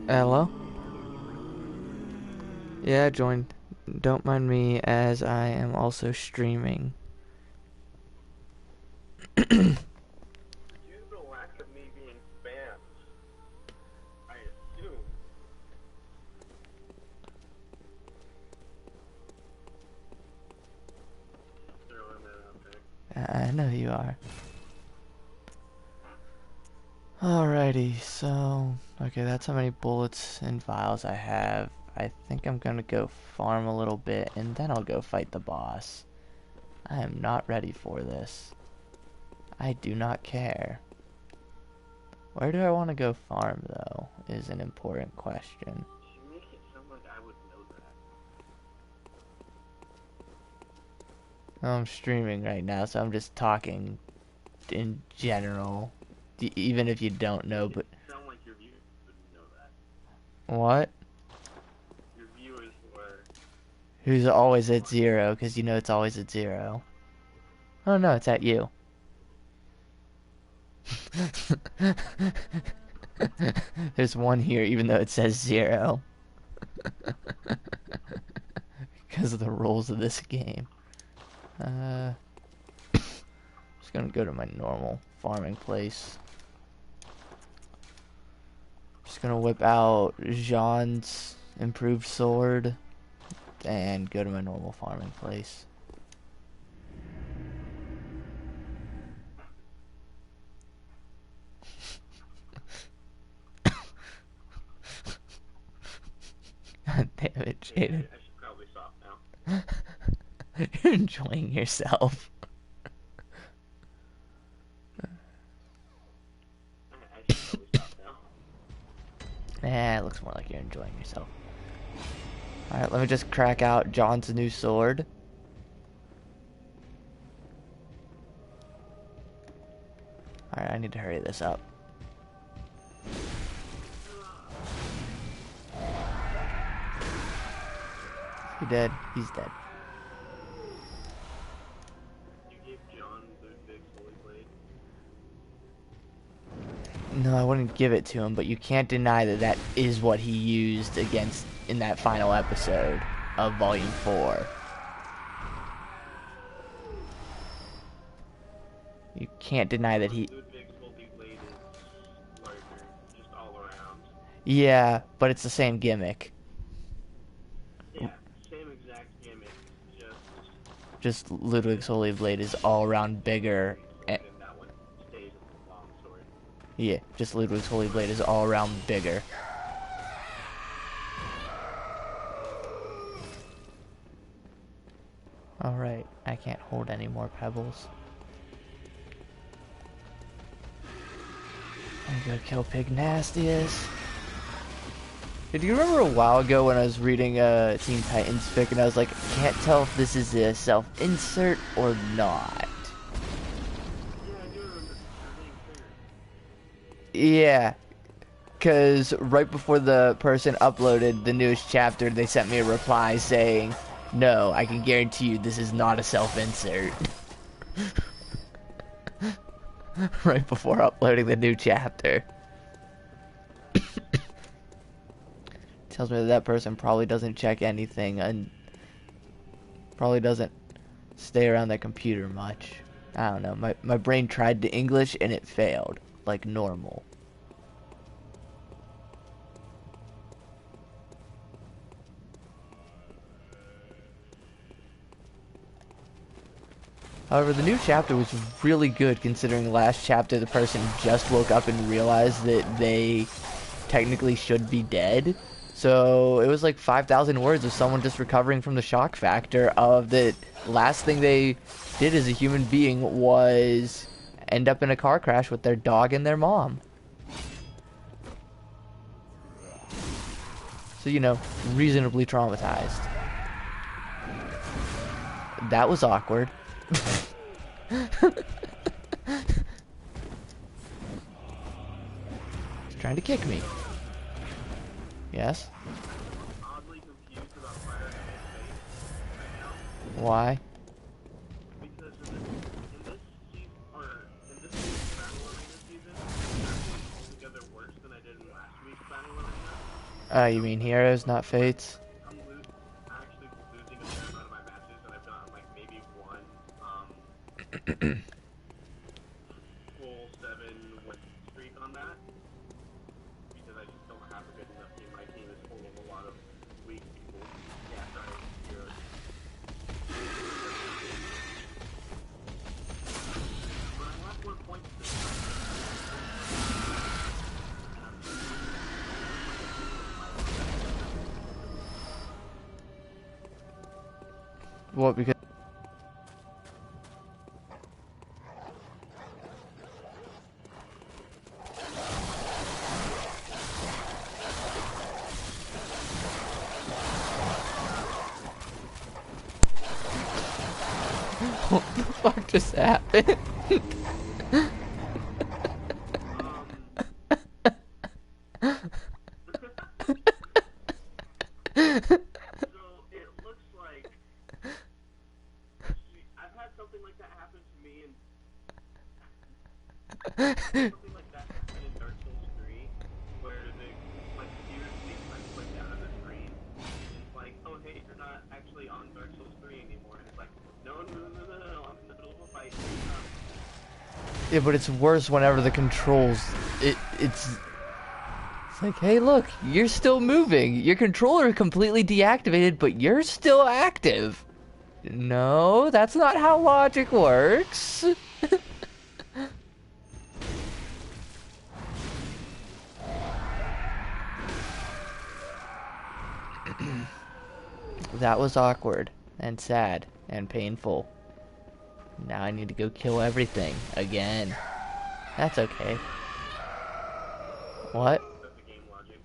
Hello? Yeah, join. Don't mind me as I am also streaming. Due to the lack of me being spammed, I assume. Throw in there, okay. I know you are. Alrighty, so... Okay, that's how many bullets and vials I have. I think I'm gonna go farm a little bit, and then I'll go fight the boss. I am not ready for this. I do not care. Where do I want to go farm, though, is an important question. You make it sound like I would know that. I'm streaming right now, so I'm just talking in general. Even if you don't know, Make it but... sound like your viewers would know that. What? Your viewers were. Who's always at 0, because you know it's always at 0. Oh no, it's at you. There's one here, even though it says 0. Because of the rules of this game. Just gonna go to my normal farming place. Just gonna whip out Jean's improved sword and go to my normal farming place. God damn it, Jaden. I should probably stop now. You're enjoying yourself. I should probably stop now. It looks more like you're enjoying yourself. Alright, let me just crack out John's new sword. Alright, I need to hurry this up. He dead. He's dead. You gave John the big holy blade. No, I wouldn't give it to him, but you can't deny that that is what he used against in that final episode of Volume 4. You can't deny that he... Ludwig's holy blade is larger, just all around. Yeah, but it's the same gimmick. Yeah, same exact gimmick, Just Ludwig's Holy Blade is all around bigger. and that one stays with the long sword. Yeah, just Ludwig's Holy Blade is all around bigger. Alright, I can't hold any more pebbles. I'm gonna kill Pig Nastiest. Did you remember a while ago when I was reading Teen Titans fic and I was like, can't tell if this is a self-insert or not? Yeah, I do remember being Yeah, because right before the person uploaded the newest chapter, they sent me a reply saying, no, I can guarantee you this is not a self-insert. Right before uploading the new chapter. Tells me that that person probably doesn't check anything and probably doesn't stay around their computer much. I don't know, my brain tried to English and it failed, like normal. However, the new chapter was really good considering the last chapter the person just woke up and realized that they technically should be dead. So it was like 5,000 words of someone just recovering from the shock factor of the last thing they did as a human being was end up in a car crash with their dog and their mom. So, you know, reasonably traumatized. That was awkward. He's trying to kick me. Yes? oddly confused about Fire Emblem Fates right now. Why? Because in this season, or in this week's Battle Arena season, I'm actually altogether worse than I did in last week's Battle Arena. You mean heroes, not fates? I'm actually losing a fair amount of my matches, and I've gotten like maybe one full 7-win streak on that because I just don't have a good enough team. My team is full of a lot of weak people. Yeah, sorry, heroes. But I have 1 point this time. What? Because what the fuck just happened? So it looks like I've had something like that happen to me, and something like that happened in Dark Souls 3, where the computer takes my click out of the screen, and it's like, oh hey, you're not actually on Dark Souls 3 anymore, and it's like, no, I'm in the middle of a fight. Yeah, but it's worse whenever the controls. It's like, hey, look, you're still moving. Your controller completely deactivated, but you're still active. No, that's not how logic works. That was awkward and sad and painful. Now I need to go kill everything again. That's okay. What? That's the game logic.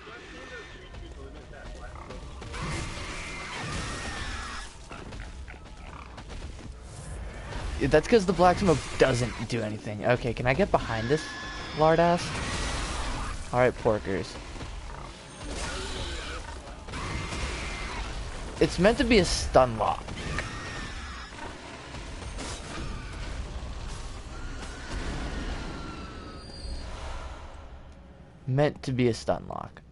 So I've seen those creatures limit that black That's because the black smoke doesn't do anything. Okay, can I get behind this lard ass? Alright, porkers. It's meant to be a stun lock. Meant to be a stun lock.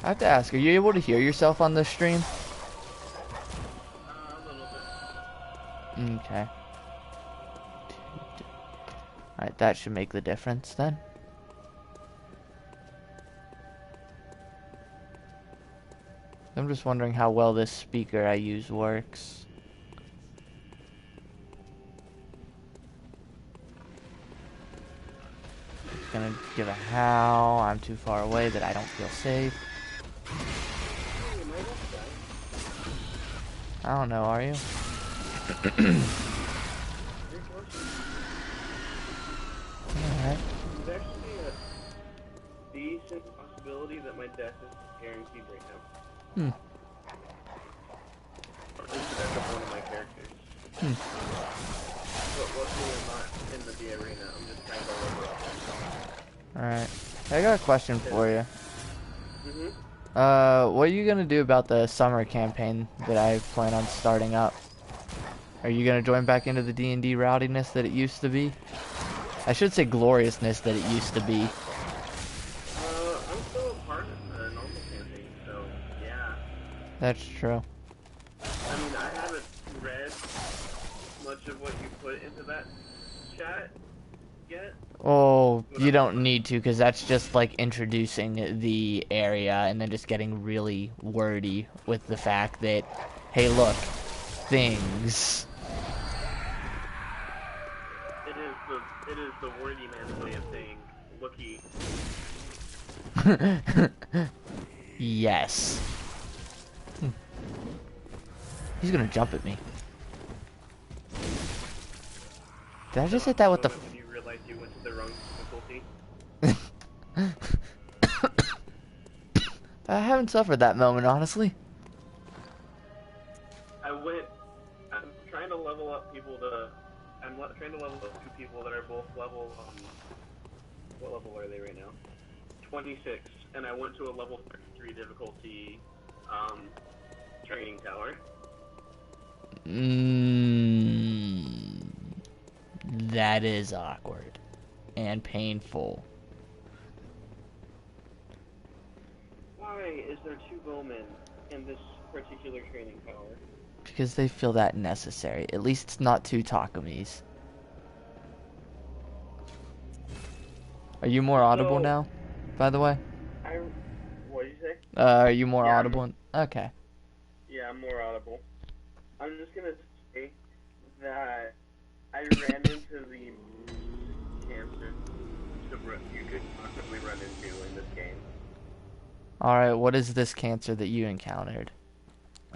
I have to ask, are you able to hear yourself on this stream? A little bit. Okay. Alright, that should make the difference then. I'm just wondering how well this speaker I use works. It's gonna give a how. I'm too far away that I don't feel safe. I don't know, are you? Alright. There's actually a decent possibility that my death is guaranteed right now. Hmm. Or at least the death of one of my characters. But luckily I'm not in the arena, I'm just trying to level up. Alright. I got a question for you. Mm-hmm. What are you gonna do about the summer campaign that I plan on starting up? Are you gonna join back into the D&D rowdiness that it used to be? I should say gloriousness that it used to be. I'm still a part of the normal campaign, so yeah. That's true. I mean, I haven't read much of what you put into that chat yet. Oh, you don't need to, because that's just like introducing the area and then just getting really wordy with the fact that, hey look, things. It is the wordy man's way of saying looky. Yes. He's gonna jump at me. Did I just hit that with the... When you realize you went to the wrong difficulty. I haven't suffered that moment, honestly. I'm trying to level up people trying to level up 2 people that are both level, what level are they right now? 26, and I went to a level 33 difficulty, training tower. Mm, that is awkward and painful. Why is there two bowmen in this particular training tower? Because they feel that necessary. At least it's not two Takumis. Are you more audible So, now, by the way? I, what did you say? Are you more Yeah, audible? Okay. I'm more audible. I'm just gonna say that I ran into the cancer you could possibly run into in this game. Alright, what is this cancer that you encountered?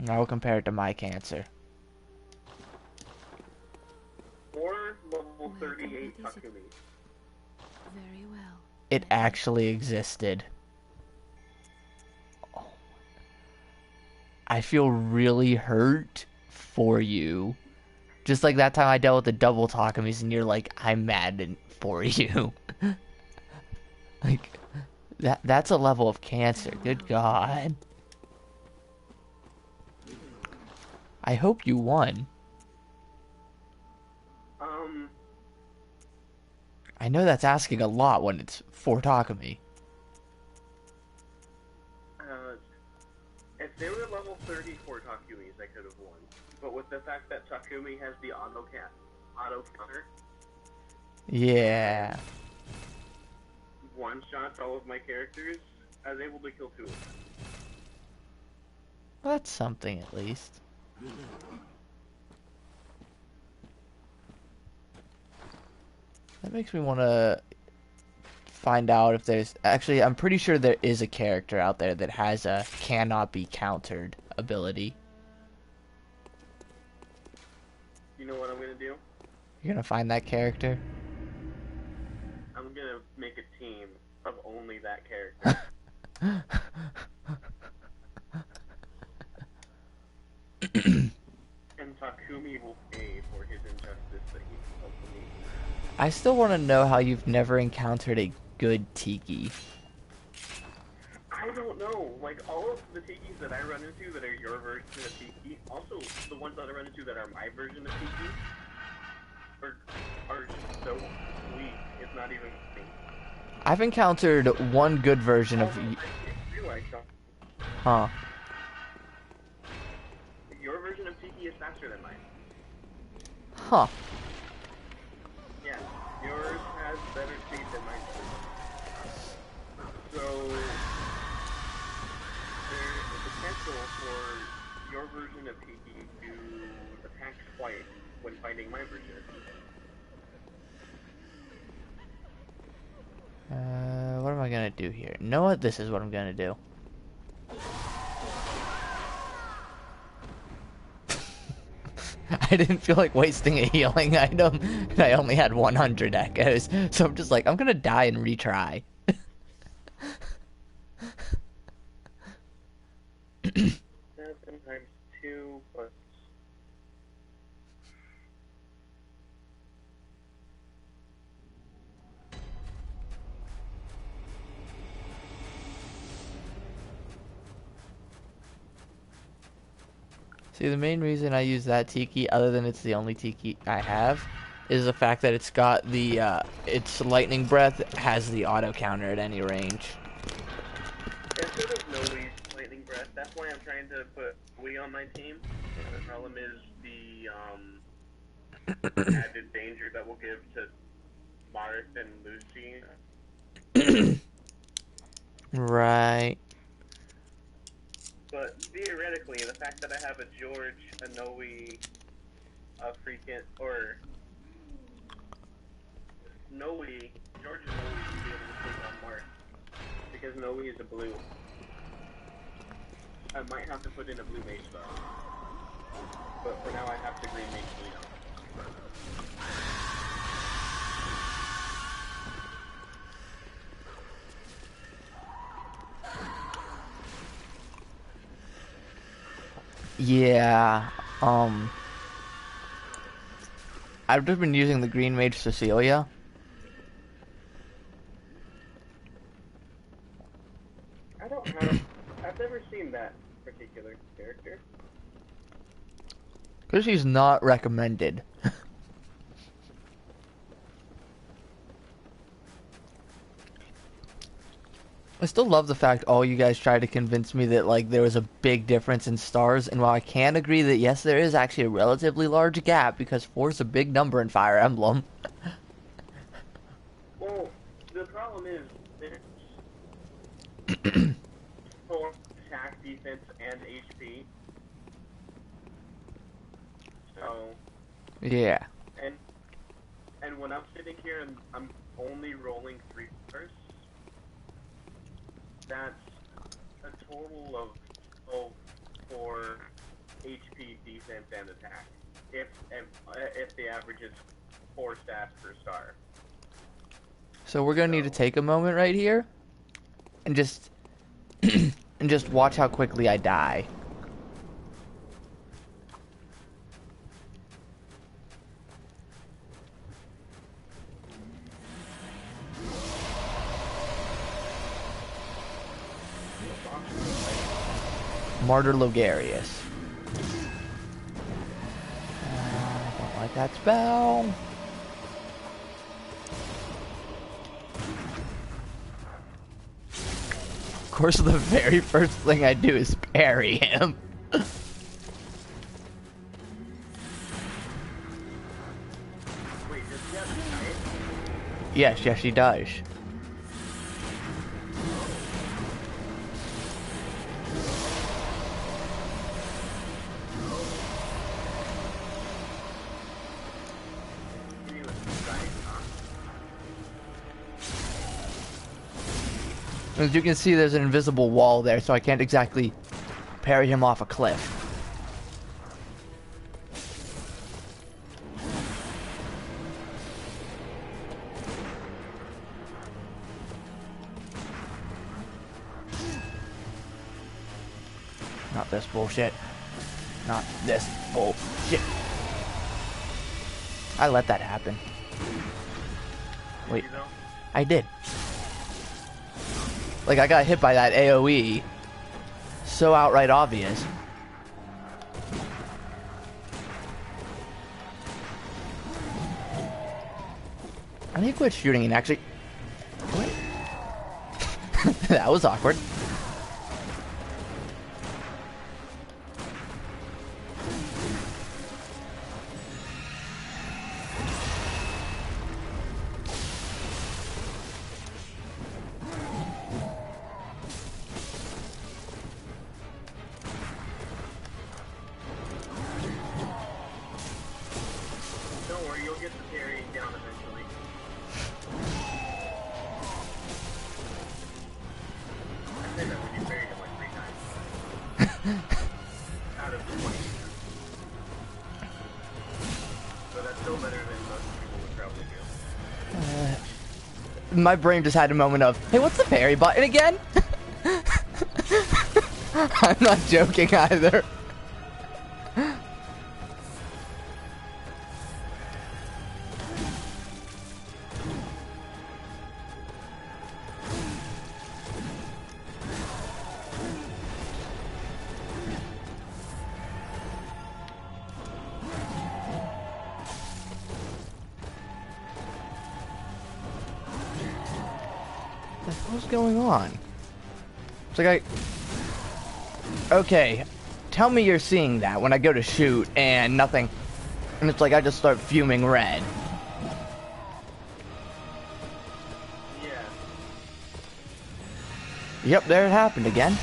I will compare it to my cancer. Or level 38 Takumi. Very well. It actually existed. Oh. I feel really hurt for you. Just like that time I dealt with the double Takumis and you're like, I'm mad for you. Like, that's a level of cancer. Good God. I hope you won. I know that's asking a lot when it's 4 Takumi. If they were level 34 Takumis, I could have won. But with the fact that Takumi has the auto counter, Yeah. one shots all of my characters, I was able to kill 2 of them. Well, that's something at least. That makes me want to find out if there's... Actually, I'm pretty sure there is a character out there that has a cannot be countered ability. You know what I'm gonna do? You're gonna find that character? I'm gonna make a team of only that character. And Takumi will pay for his injustice that he felt to me. I still want to know how you've never encountered a good Tiki. I don't know. Like, all of the Tikis that I run into that are your version of Tiki, also the ones that I run into that are my version of Tiki, are just so weak, it's not even funny. I've encountered one good version of... I didn't realize something. Huh. Your version of Tiki is faster than mine. Huh. Yeah, yours has better speed than mine does. So, there's a potential for your version of Tiki to attack twice when fighting my version of Tiki. What am I gonna do here? You know what? This is what I'm gonna do. I didn't feel like wasting a healing item, and I only had 100 echoes, so I'm just like, I'm gonna die and retry. 7 times 2 plus... See, the main reason I use that Tiki, other than it's the only Tiki I have, is the fact that it's got the, its Lightning Breath has the auto counter at any range. Yeah, so does Noe's Lightning Breath. That's why I'm trying to put Wii on my team. The problem is the, added danger that we'll give to Marth and Lucy. Right. But theoretically, the fact that I have a George, a Noe, a freaking, or Noe, George and Noe should be able to take on Marth. Because Noe is a blue. I might have to put in a blue mage though. But for now I have to green mage Nino. Yeah, I've just been using the Green Mage Cecilia. I've never seen that particular character. Because she's not recommended. I still love the fact all you guys tried to convince me that like there was a big difference in stars, and while I can agree that yes, there is actually a relatively large gap because 4 is a big number in Fire Emblem. Well, the problem is there's 4 attack, defense, and HP. So, Yeah. and when I'm sitting here and I'm only rolling 3 stars, that's a total of 12 for HP, defense, and attack. If the average is 4 stats per star. So we're gonna need to take a moment right here, and just and just watch how quickly I die. Martyr Logarius. I don't like that spell. Of course, the very first thing I do is parry him. Wait, does he have knife? Yes, he does. He was dying, huh? As you can see, there's an invisible wall there, so I can't exactly parry him off a cliff. Not this bullshit. Not this bullshit. I let that happen. Wait, You know? I did. Like, I got hit by that AoE. So outright obvious. I need to quit shooting and actually... What? That was awkward. Don't worry, you'll get the parrying down eventually. I say that when you parried him like 3 times. Out of 20. So that's still better than most people would probably do. My brain just had a moment of, hey, what's the parry button again? I'm not joking either. What's going on? It's like okay, tell me you're seeing that when I go to shoot and nothing, and it's like I just start fuming red. Yeah. Yep, there it happened again.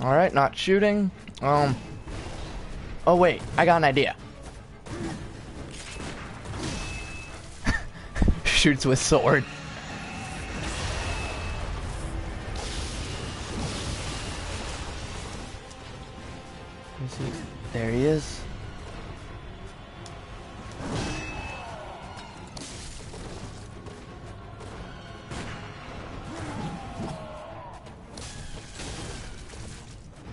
Alright, not shooting. Oh wait, I got an idea. Shoots with sword. Is he? There he is.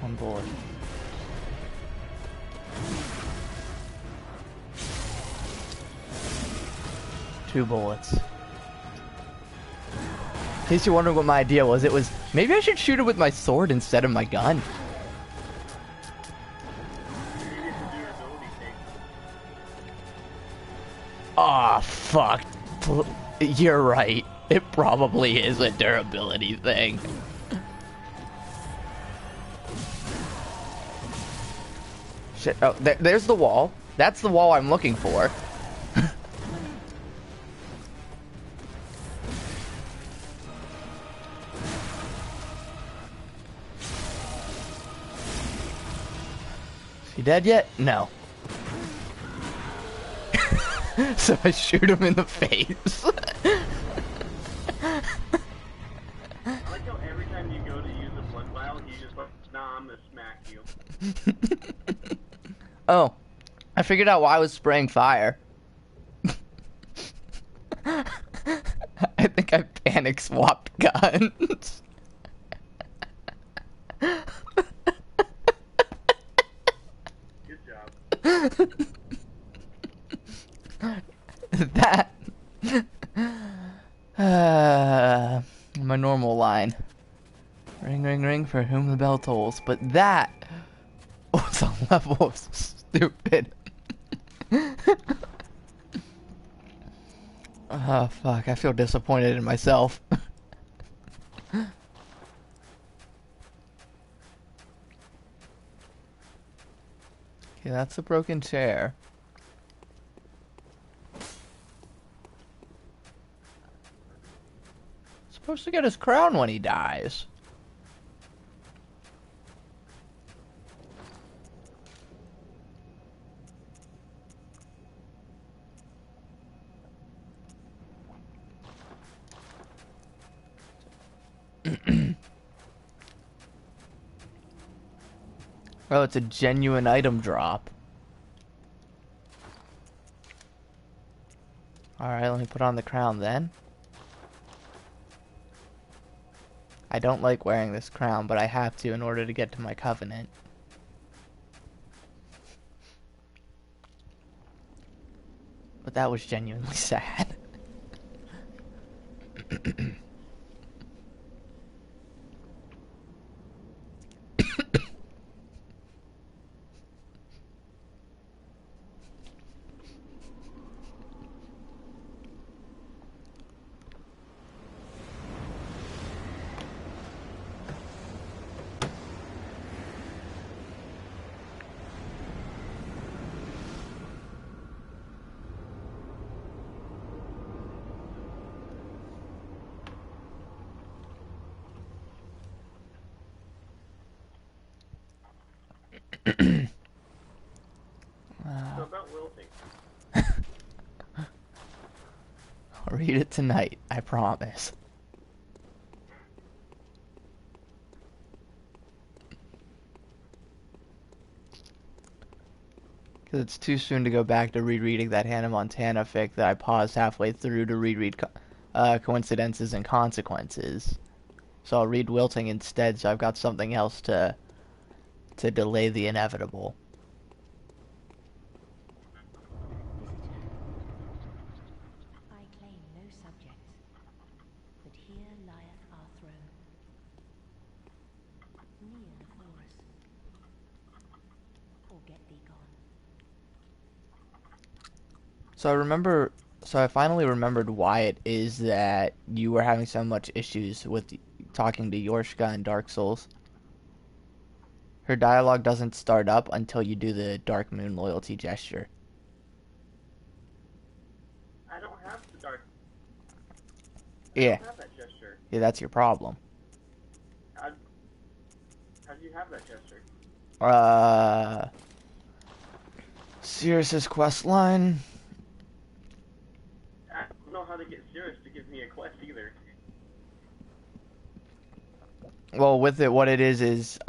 One bullet. Two bullets. In case you're wondering what my idea was, it was maybe I should shoot it with my sword instead of my gun. Maybe it's a durability thing. Aw, fuck. You're right. It probably is a durability thing. Shit. Oh, there's the wall. That's the wall I'm looking for. Is he dead yet? No. So I shoot him in the face. I like how every time you go to use a blood vial, you just like, nah, I'm gonna smack you. Oh, I figured out why I was spraying fire. I think I panic swapped guns. Good job. That my normal line. Ring, ring, ring, for whom the bell tolls. But that was a level of stupid. Oh, fuck. I feel disappointed in myself. Okay, that's a broken chair. Supposed to get his crown when he dies. Oh, it's a genuine item drop. Alright, let me put on the crown then. I don't like wearing this crown, but I have to in order to get to my covenant. But that was genuinely sad. So about wilting. I'll read it tonight, I promise. Because it's too soon to go back to rereading that Hannah Montana fic that I paused halfway through to reread Coincidences and Consequences. So I'll read Wilting instead, so I've got something else to delay the inevitable. I claim no subjects, but here lieth our throne. Kneel before us, or get thee gone. So I finally remembered why it is that you were having so much issues with talking to Yorshka in Dark Souls. Her dialogue doesn't start up until you do the Dark Moon loyalty gesture. I don't have the dark. Yeah. I don't have that gesture. Yeah, that's your problem. How do you have that gesture? Cirrus's quest line. I don't know how to get Cirrus to give me a quest either. Well, with it, what it is,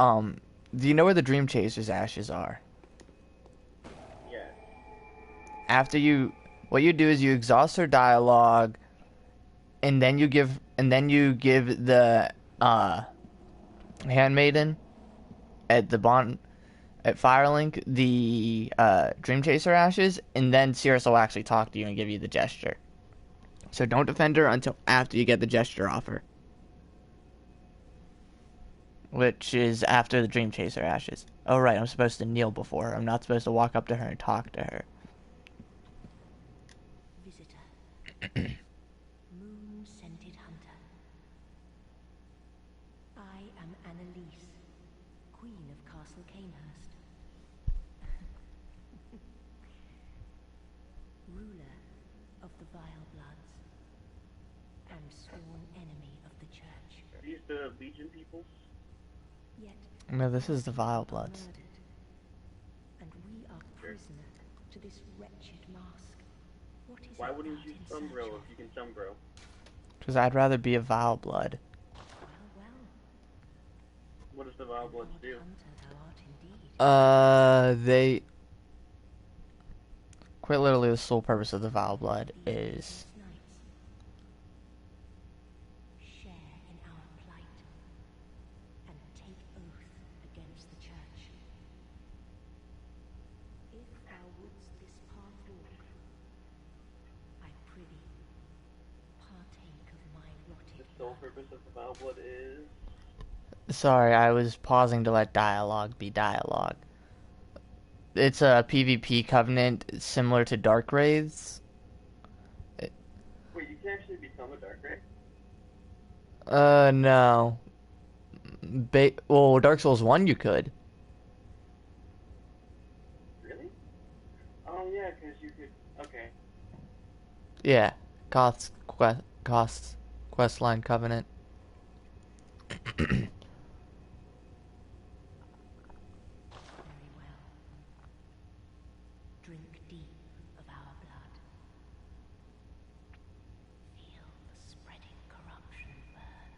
do you know where the Dream Chaser's ashes are? Yeah. What you do is you exhaust her dialogue, and then you give the handmaiden at Firelink the Dream Chaser ashes, and then Cirrus will actually talk to you and give you the gesture. So don't defend her until after you get the gesture off her. which is after the Dream Chaser ashes. Oh right, I'm supposed to kneel before her. I'm not supposed to walk up to her and talk to her. Visitor. Moon-scented hunter. I am Annalise, Queen of Castle Canehurst. Ruler of the Vile Bloods, and sworn enemy of the Church. Are these the Legion people? Yet No, this is the Vile are Bloods. murdered, and we are prisoner to this wretched mask. What is Why it wouldn't thou you in sun search grow of? if you can sun grow? Because I'd rather be a Vile Blood. Well, well, What does the Vile Bloods Lord do? Hunter thou art indeed. They... Quite literally, the sole purpose of the Vile Blood These is... knights share in our plight and take oath against the Church. If thou wouldst this path walk, I prithee, partake of my The rotted sole blood. purpose of the Vile Blood is... Sorry, I was pausing to let dialogue be dialogue. It's a PvP covenant similar to Dark Wraiths. Wait, you can actually become a Dark Wraith? No. Well, Dark Souls 1 you could. Really? Oh yeah, because you could... Okay. Yeah. Costs Questline Covenant. Very well. Drink deep of our blood. Feel the spreading corruption burn.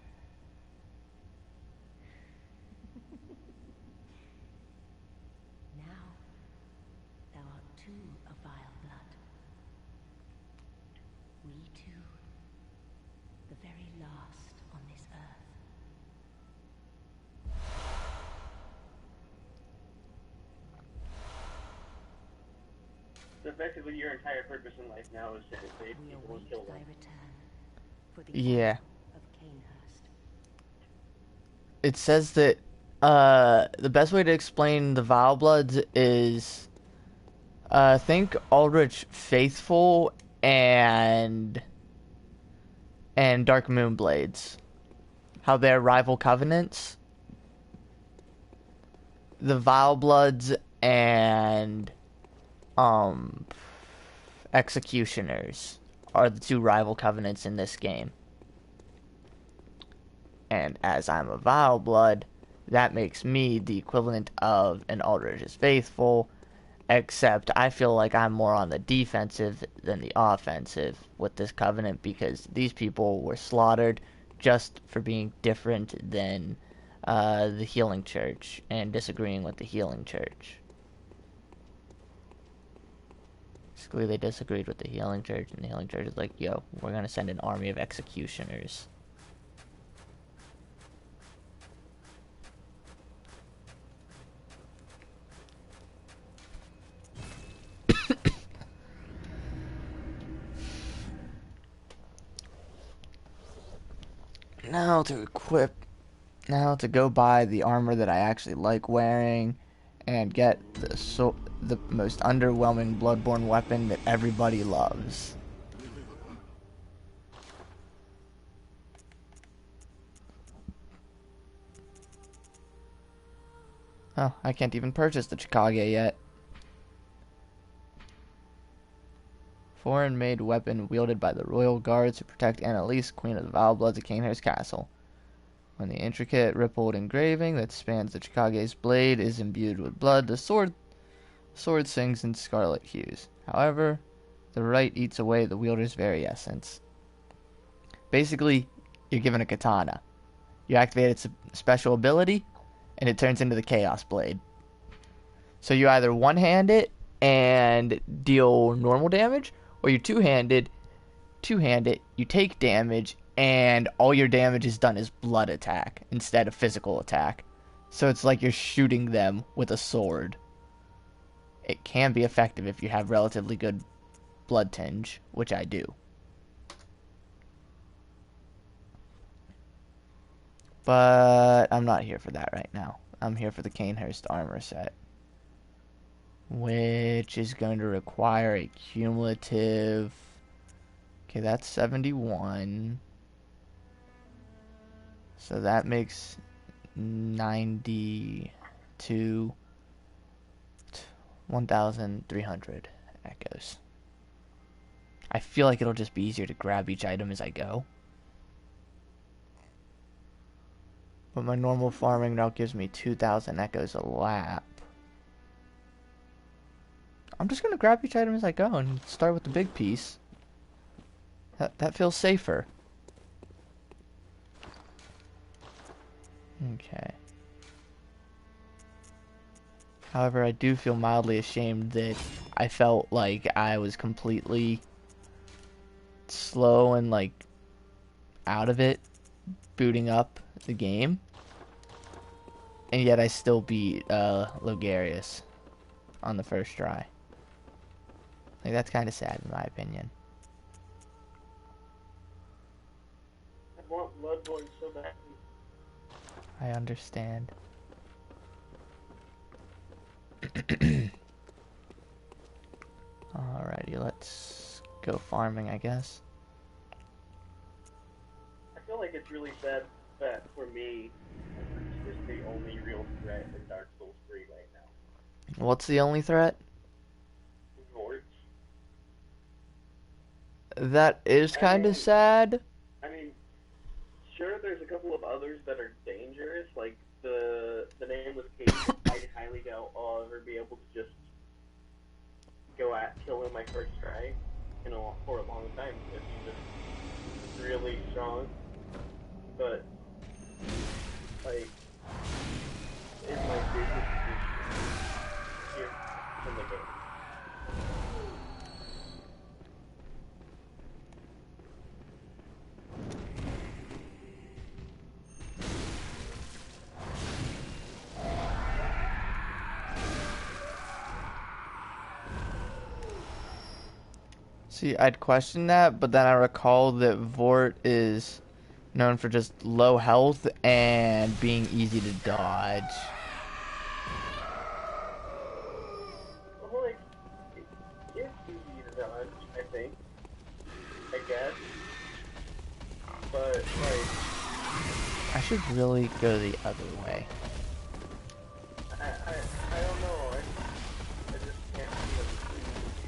Now, thou art too a vile blood. We too, the very last on this earth. So effectively, your entire purpose in life now is to save We people and await kill thy them. return for the Yeah. honor of Canehurst. It says that the best way to explain the Vile Bloods is think Aldrich Faithful and Dark Moon Blades. How they're rival covenants. The Vile Bloods and Executioners are the two rival covenants in this game. And as I'm a Vile Blood, that makes me the equivalent of an Aldrich's Faithful, except I feel like I'm more on the defensive than the offensive with this covenant because these people were slaughtered just for being different than the Healing Church and disagreeing with the Healing Church. Basically, they disagreed with the Healing Church, and the Healing Church is like, yo, we're gonna send an army of executioners. Now to equip, now to go buy the armor that I actually like wearing, and get the most underwhelming Bloodborne weapon that everybody loves. Oh, I can't even purchase the Chikage yet. Foreign-made weapon wielded by the royal guards who protect Annalise, Queen of the Vile Bloods of Canehurst Castle. When the intricate, rippled engraving that spans the Chikage's blade is imbued with blood, the sword sings in scarlet hues. However, the rite eats away the wielder's very essence. Basically, you're given a katana. You activate its special ability, and it turns into the Chaos Blade. So you either one-hand it and deal normal damage, or you two-hand it, you take damage, and all your damage is done as blood attack instead of physical attack. So it's like you're shooting them with a sword. It can be effective if you have relatively good blood tinge, which I do. But I'm not here for that right now. I'm here for the Canehurst armor set, which is going to require a cumulative... Okay, that's 71. So that makes 92... 1,300 echoes. I feel like it'll just be easier to grab each item as I go. But my normal farming now gives me 2,000 echoes a lap. I'm just gonna grab each item as I go and start with the big piece. That feels safer. Okay. However, I do feel mildly ashamed that I felt like I was completely slow and like out of it booting up the game, and yet I still beat Logarius on the first try. Like, that's kind of sad in my opinion. I want Bloodborne so badly. I understand. Alrighty, let's go farming, I guess. I feel like it's really sad that for me, this is the only real threat in Dark Souls 3 right now. What's the only threat? Vorts. That is kind of sad. I mean, sure, there's a couple of others that are dangerous, like the nameless cage. I'd highly doubt I'll ever be able to just go at killing my first try, for a long time. It's just really strong, but like, it's my biggest issue here in the game. See, I'd question that, but then I recall that Vort is known for just low health and being easy to dodge. Well, like, it's easy to dodge, I think. I guess. But, like, I should really go the other way. I don't know. I just can't feel it.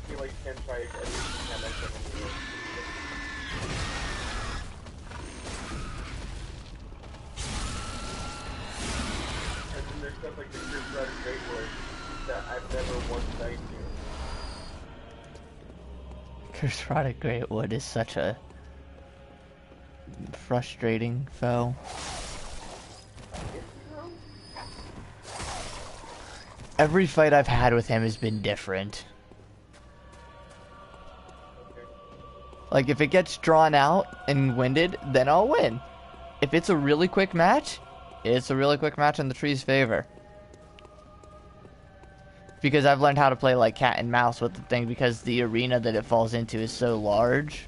I feel like you can try every time I come into it. And then there's stuff like the Curse Rod of Great Wood that I've never once died to. Curse Rod of Greatwood is such a frustrating foe. Every fight I've had with him has been different. Like, if it gets drawn out and winded, then I'll win. If it's a really quick match, it's a really quick match in the tree's favor. Because I've learned how to play like cat and mouse with the thing, because the arena that it falls into is so large.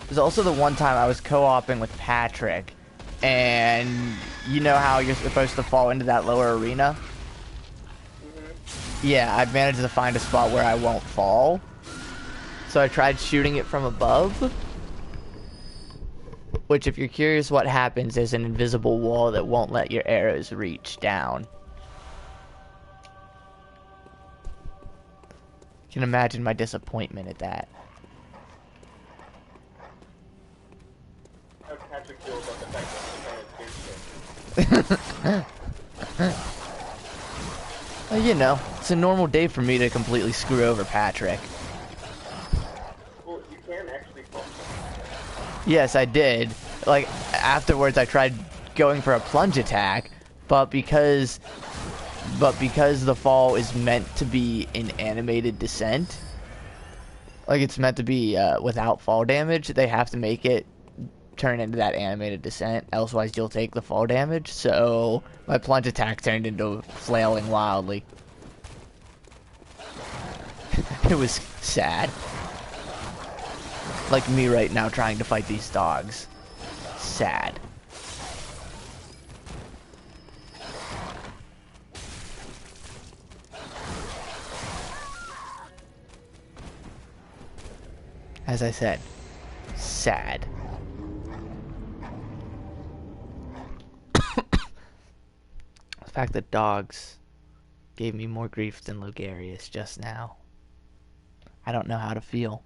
There's also the one time I was co-oping with Patrick, and you know how you're supposed to fall into that lower arena? Yeah, I've managed to find a spot where I won't fall. So I tried shooting it from above. Which, if you're curious what happens, is an invisible wall that won't let your arrows reach down. You can imagine my disappointment at that. How Patrick feels about the fact that he's trying to do shit. Well, you know, it's a normal day for me to completely screw over Patrick. Well, you can actually fall. Yes, I did. Like, afterwards I tried going for a plunge attack, but because the fall is meant to be an animated descent, like it's meant to be without fall damage, they have to make it turn into that animated descent, elsewise you'll take the fall damage. So my plunge attack turned into flailing wildly. It was sad. Like me right now trying to fight these dogs. sad. As I said, sad. The fact that dogs gave me more grief than Logarius just now. I don't know how to feel.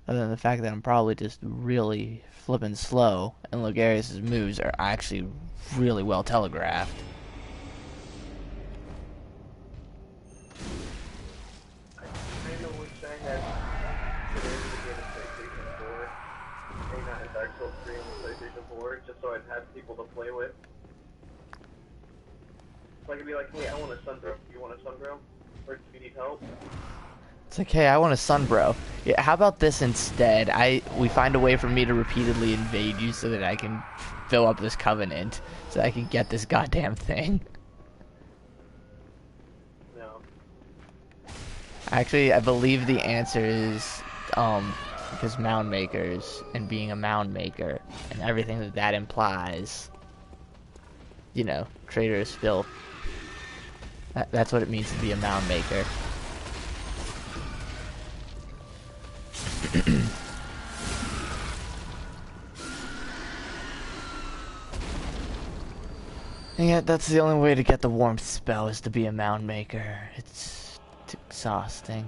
Other than the fact that I'm probably just really flippin' slow, and Logarius' moves are actually really well telegraphed. I kind of wish I had today to get a PlayStation 4, maybe not in Dark Souls 3 on the PlayStation 4, just so I'd have people to play with. So I could be like, hey, I want a Sunbro. You want a Sunbro? Or do you need help? It's like, hey, I want a Sunbro. Yeah, how about this instead? We find a way for me to repeatedly invade you so that I can fill up this covenant, so that I can get this goddamn thing. No. Actually, I believe the answer is, because mound makers, and being a mound maker, and everything that that implies, you know, traitorous filth. That's what it means to be a mound maker. And yet, that's the only way to get the warmth spell is to be a mound maker. It's exhausting.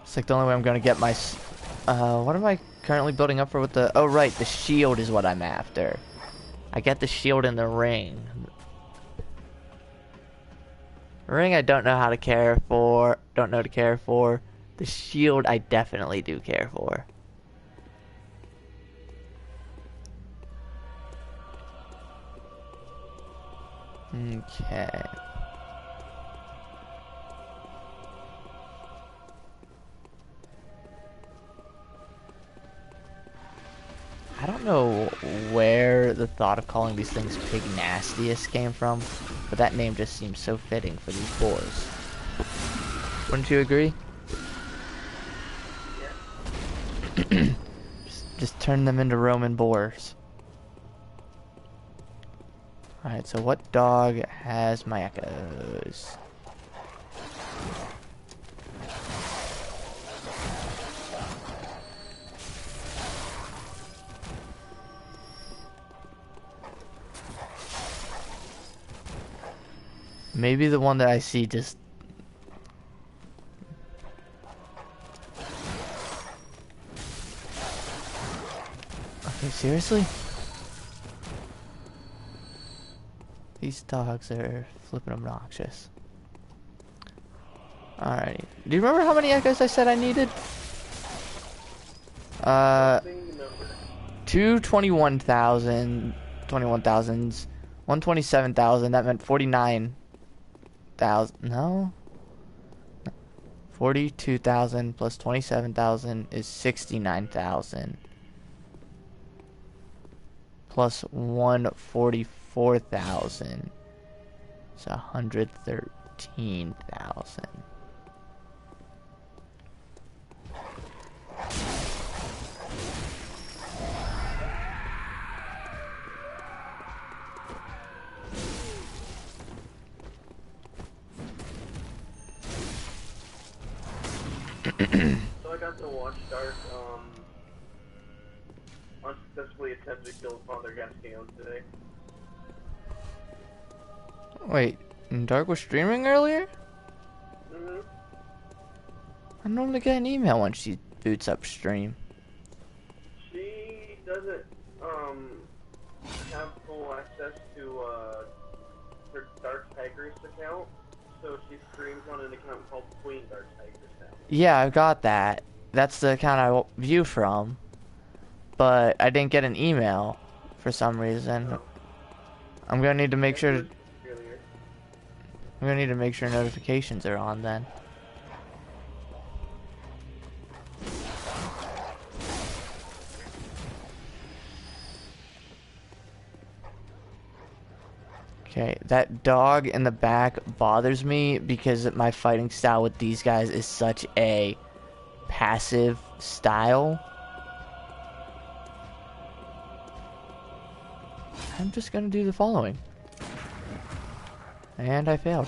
It's like the only way I'm gonna get my... what am I currently building up for with the... Oh, right, the shield is what I'm after. I get the shield in the ring. The ring I don't know how to care for. Don't know to care for. The shield I definitely do care for. Okay. I don't know where the thought of calling these things Pig Nastiest came from, but that name just seems so fitting for these boars. Wouldn't you agree? Yeah. Just turn them into Roman boars. Alright, so what dog has my echoes? Maybe the one that I see just... Okay, seriously? These dogs are flippin' obnoxious. Alrighty. Do you remember how many echoes I said I needed? Two 21,000, 21,000s, 127,000, that meant 49,000, no? 42,000 plus 27,000 is 69,000. Plus 144,000. It's 113,000. So I got to watch Dark, unsuccessfully attempt to kill Father Gascon today. Wait, Dark was streaming earlier? Mm-hmm. I normally get an email when she boots up stream. She doesn't, have full access to, her Dark Tigress account, so she streams on an account called Queen Dark Tigress now. Yeah, I got that. That's the account I view from. But I didn't get an email for some reason. Oh. I'm gonna need to make sure. Earlier. I'm gonna need to make sure notifications are on then. Okay, that dog in the back bothers me because my fighting style with these guys is such a passive style. I'm just gonna do the following. And I failed.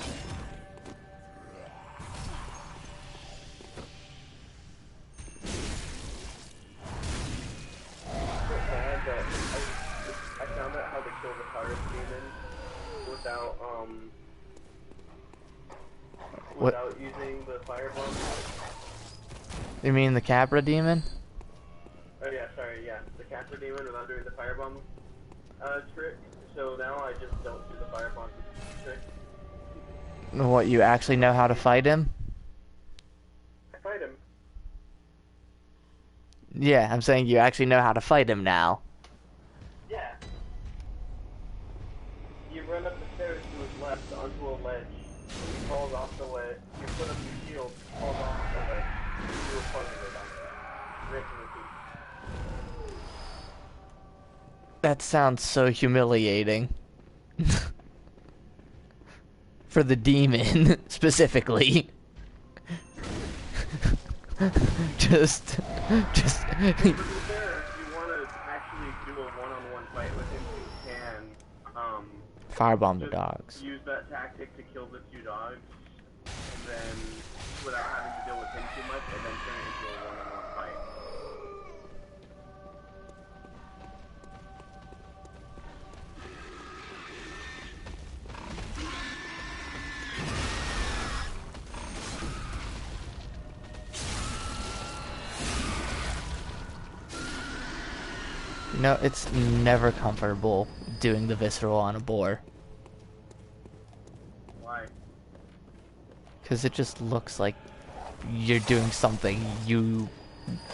Bad that I found out how to kill the fire demon without What? without using the firebomb. You mean the Capra demon? Oh yeah, sorry, yeah, the Casper demon without doing the firebomb trick. So now I just don't do the firebomb trick. What, you actually know how to fight him? I fight him. Yeah, I'm saying you actually know how to fight him now. Yeah. You run up the stairs to his left onto a ledge. He falls off the ledge. You put up your shield. He falls off the ledge. You do a punch with him. Rinse and repeat. That sounds so humiliating. For the demon, specifically. just... To be fair, if you want to actually do a one-on-one fight with him, you can Firebomb the just dogs. use that tactic to kill the two dogs, and then without having to deal with him too much, and then turn it into a one-on-one fight. You know, it's never comfortable doing the visceral on a boar. Why? Because it just looks like you're doing something you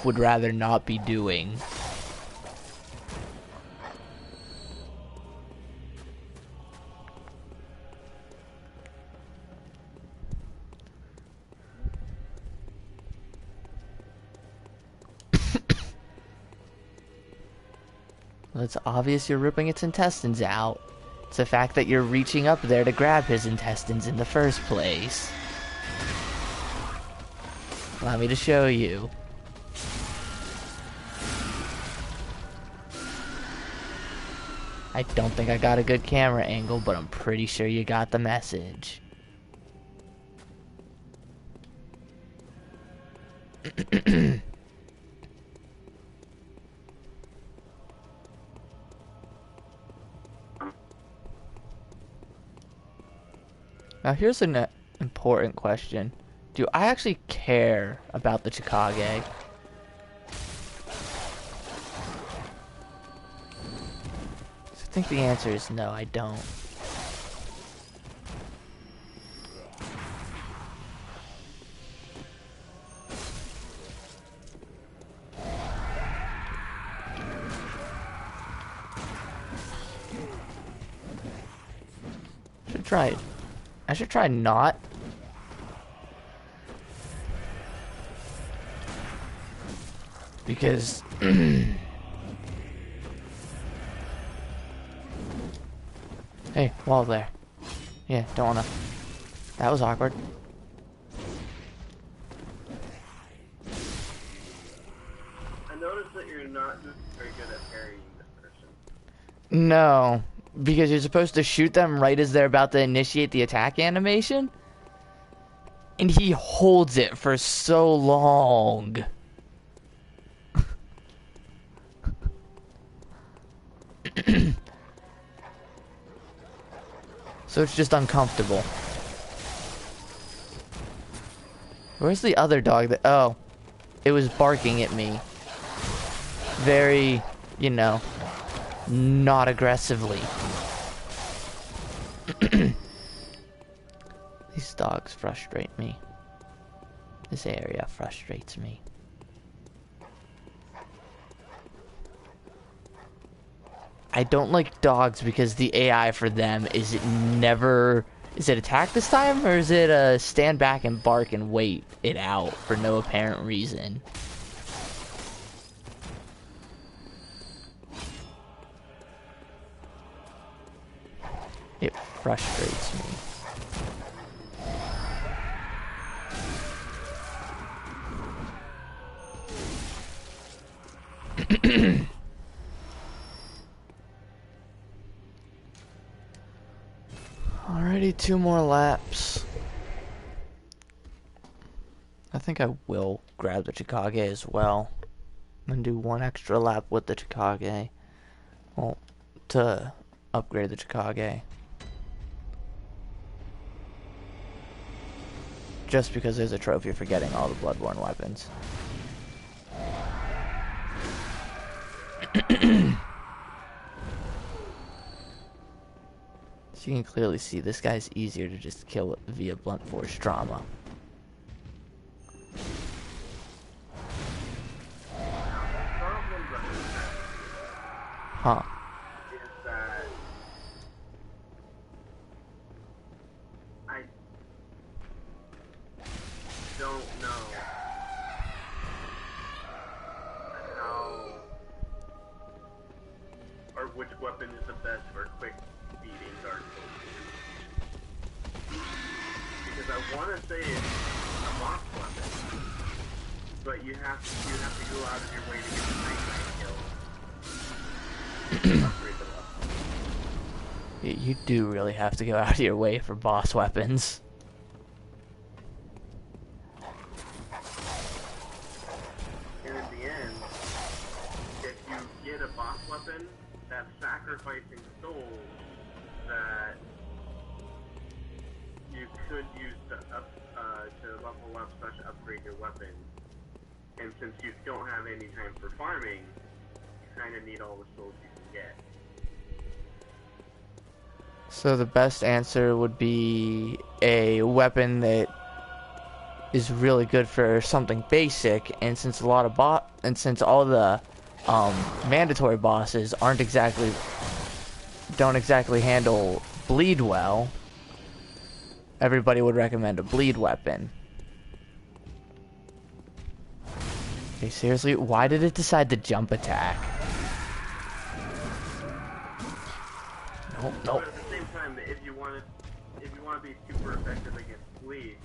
would rather not be doing. Well, it's obvious you're ripping its intestines out. It's the fact that you're reaching up there to grab his intestines in the first place. Allow me to show you. I don't think I got a good camera angle, but I'm pretty sure you got the message. Now here's an important question. Do I actually care about the Chikage? I think the answer is no, I don't. Should try it. I should try not. Because hey, wall there. Yeah, don't wanna. That was awkward. I noticed that you're not doing very good at parrying this person. No, because you're supposed to shoot them right as they're about to initiate the attack animation. And he holds it for so long. So it's just uncomfortable. Where's the other dog that... Oh. It was barking at me. Very, you know, not aggressively. These dogs frustrate me. This area frustrates me. I don't like dogs because the AI for them is it never... Is it attack this time, or is it stand back and bark and wait it out for no apparent reason? It frustrates me. need 2 more laps. I think I will grab the Chikage as well. And do 1 extra lap with the Chikage. Well, to upgrade the Chikage. Just because there's a trophy for getting all the Bloodborne weapons. So you can clearly see this guy's easier to just kill via blunt force trauma. Huh. Is that I don't know how or which weapon is the best for quick beating Dark Souls. Because I want to say it's a boss weapon, but you have to go out of your way to get the night kill. You do really have to go out of your way for boss weapons. And in the end, if you get a boss weapon, that's sacrificing souls that you could use to level up / upgrade your weapon. And since you don't have any time for farming, you kind of need all the souls you can get. So the best answer would be a weapon that is really good for something basic, and since a lot of since all the mandatory bosses don't exactly handle bleed well, everybody would recommend a bleed weapon. Okay, seriously, why did it decide to jump attack? Nope, nope. But at the same time, if you want to be super effective against bleed,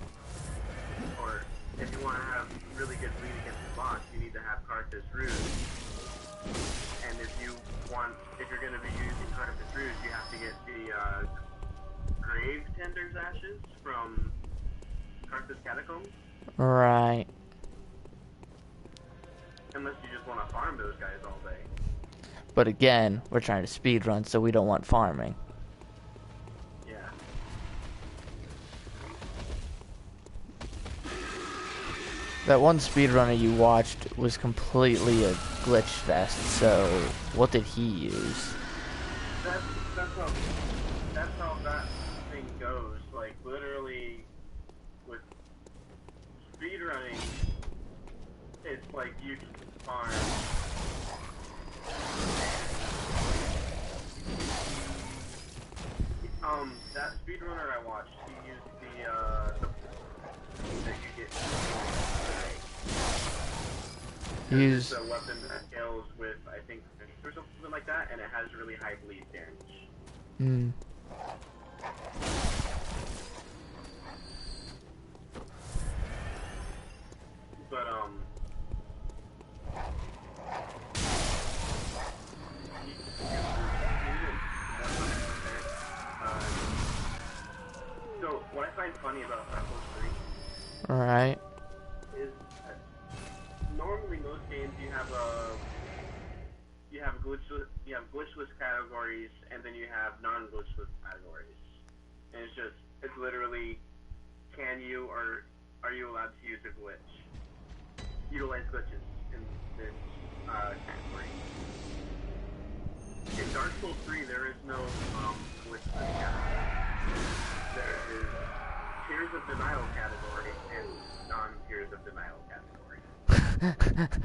or if you want to have really good bleed against the boss, you need to have Karthus Rouge. And if you're going to be using Karthus Rouge, you have to get the Grave Tender's Ashes from Karthus Catacombs. Right. Unless you just want to farm those guys all day. But again, we're trying to speedrun, so we don't want farming. Yeah. That one speedrunner you watched was completely a glitch fest, so what did he use? That's how that thing goes. Like, literally, with speedrunning, it's like you can farm. That speedrunner I watched, he used the that you get. Use a weapon that scales with, I think, or something like that, and it has really high bleed damage. But so what I find funny about Dark Souls 3 Alright. is normally most games you have glitchless categories, and then you have non-glitchless categories. And it's literally, can you or are you allowed to use a glitch? Utilize glitches in this category. In Dark Souls 3, there is no glitchless category. There is Tears of Denial category and non-Tears of Denial category.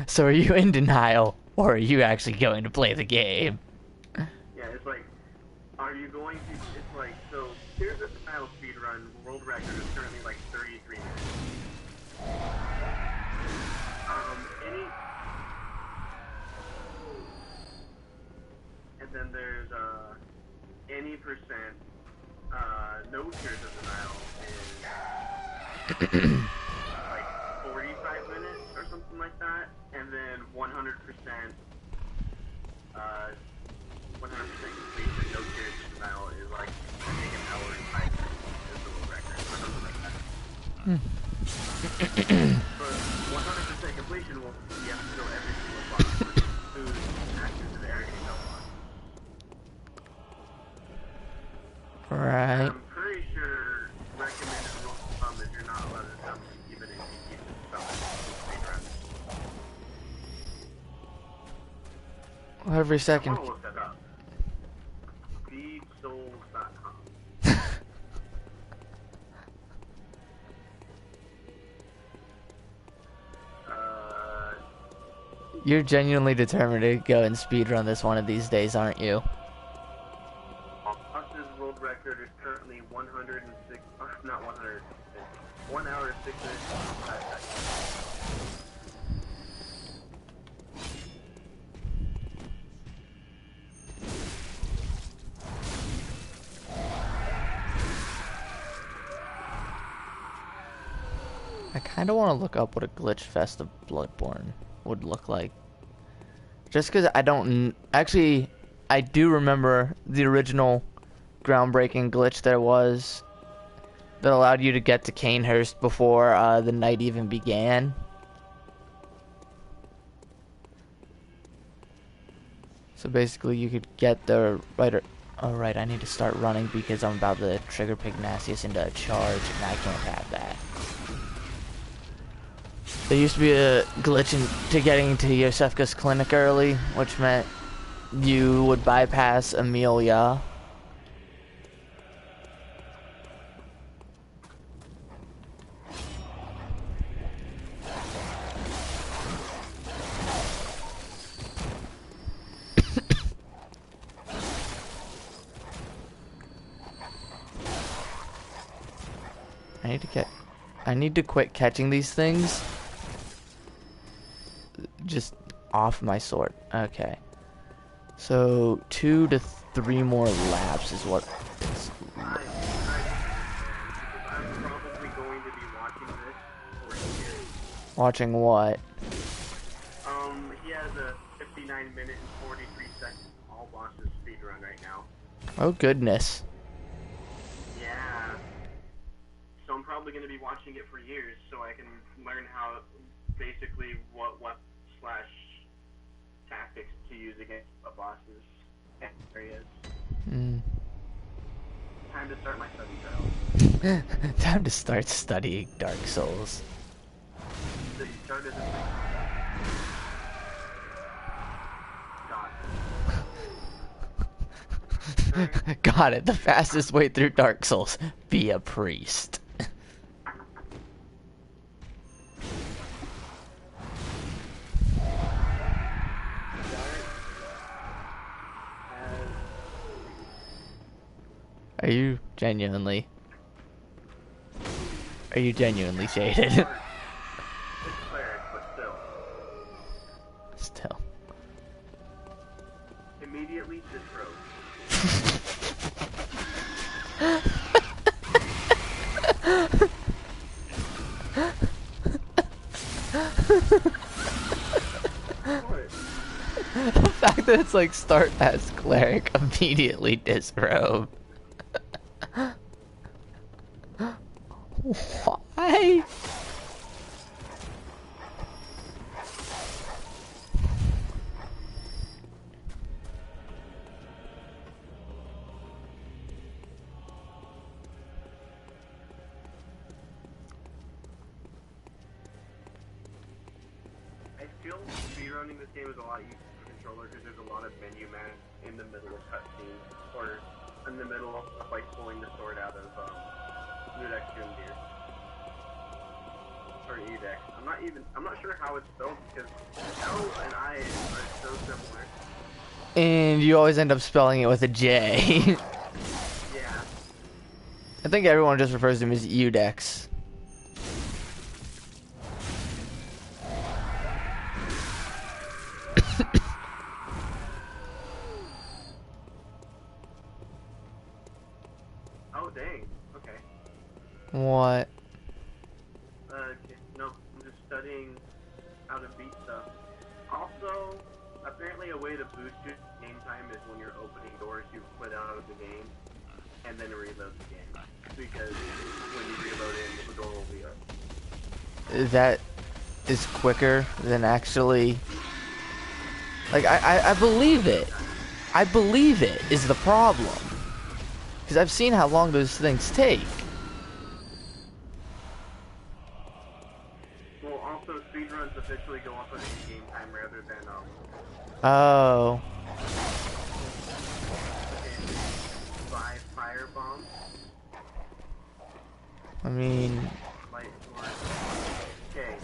So are you in denial, or are you actually going to play the game? Yeah, it's like, are you going to, it's like, so, Tears of Denial speedrun, world record is currently like 33 minutes. And then there's, any percent, no Tears of Denial is, like, 45 minutes or something like that, and then 100%, 100% completion, no Tears of Denial is like, I think an hour and 5 minutes. For 100% completion, well, you have to know every single boss whose actions of area you know on. Right. I'm pretty sure recommended rule of thumb is you're not allowed to summon even if you keep summon speedrun. Every I second. want to look that up. Speedsouls.com. You're genuinely determined to go and speedrun this one of these days, aren't you? Austin's world record is currently 106, not 106, 1 hour 6 minutes and 5 seconds. I kind of want to look up what a glitch fest of Bloodborne would look like. Just because I don't... Actually, I do remember the original groundbreaking glitch there was that allowed you to get to Canehurst before the night even began. So basically you could get the right... Oh right, I need to start running because I'm about to trigger Pugnacius into a charge and I can't have that. There used to be a glitch to getting to Yosefka's clinic early, which meant you would bypass Amelia. I need to quit catching these things. Just off my sword. Okay. So 2 to 3 more laps is what it's... I'm probably going to be watching this for years. Watching what? He has a 59 minute and 43 second all bosses speedrun right now. Oh goodness. Yeah. So I'm probably going to be watching it for years so I can learn how, basically what slash tactics to use against the bosses and areas. Time to start my study trial. Time to start studying Dark Souls. So you started this thing. Got it. The fastest way through Dark Souls. Be a priest. Are you genuinely shaded? It's cleric, but Still. immediately disrobed. The fact that it's like start as cleric, immediately disrobe. Why? I feel speedrunning this game is a lot easier for controller because there's a lot of menu man in the middle of cutscenes or in the middle of like pulling the sword out of Nudex Jundir or Edex. I'm not sure how it's spelled because L and I are so similar. And you always end up spelling it with a J. Yeah. I think everyone just refers to him as Udex. Oh dang. Okay. What? No, I'm just studying how to beat stuff. Also, apparently a way to boost your game time is when you're opening doors you put out of the game. and then reload the game. Because when you reload it, the door will be up. That is quicker than actually... Like, I believe it. I believe it is the problem. Because I've seen how long those things take. Well, also, speedruns officially go off of in-game time rather than, Oh. buy fire bombs, I mean... light sword. Okay,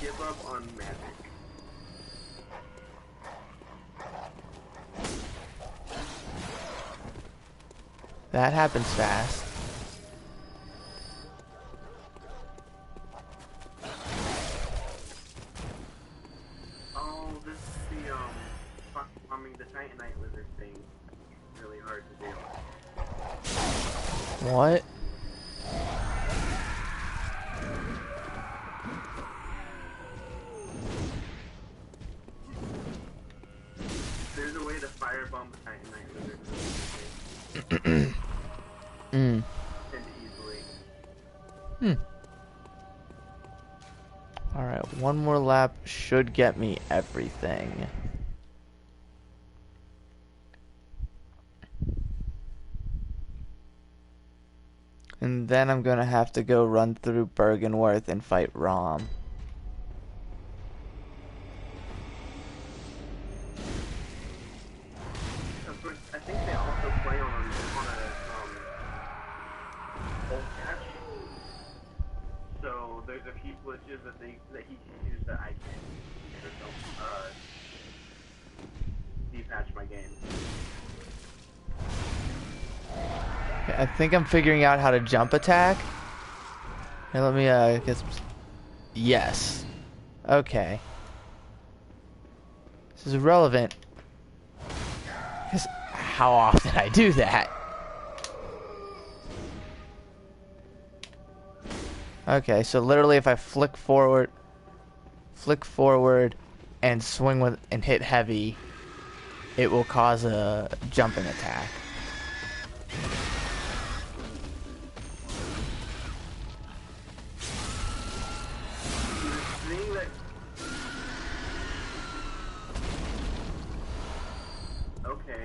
give up on magic. That happens fast. Oh, this is the, the Titanite lizard thing. Really hard to do. What? There's a way to firebomb the Titanite lizard. Mm. And easily. Alright, one more lap should get me everything. And then I'm gonna have to go run through Bergenworth and fight Rom. Of course, I think they also play on a old catch. So there's a few glitches that he can use that I can't use. So de-patch my game. Okay, I think I'm figuring out how to jump attack. Here, let me get some... Yes. Okay. This is relevant. Because how often I do that. Okay, so literally if I flick forward and swing with and hit heavy, it will cause a jumping attack. Okay,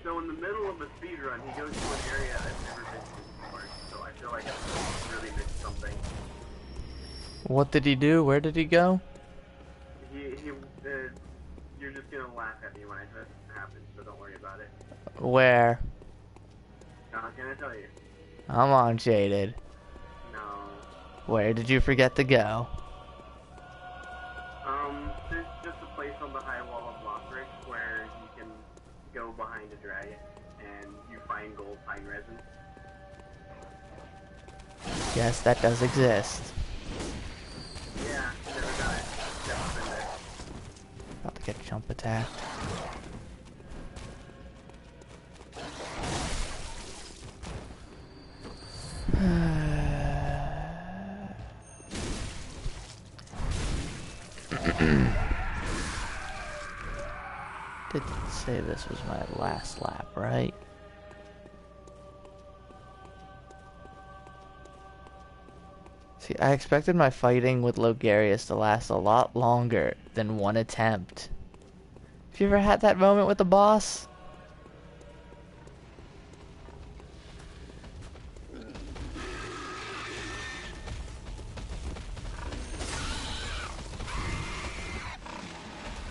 so in the middle of a speedrun, he goes to an area I've never been to before, so I feel like I really missed something. What did he do? Where did he go? You're just gonna laugh at me when I tell it happens, so don't worry about it. Where? Not gonna tell you. I'm on Jaded. No. Where did you forget to go? There's just a place on the high wall of Lothric where you can go behind a dragon and you find gold pine resin. Yes, that does exist. Yeah, never got it. Never been there. About to get jump attacked. Did say this was my last lap, right? See, I expected my fighting with Logarius to last a lot longer than one attempt. Have you ever had that moment with the boss?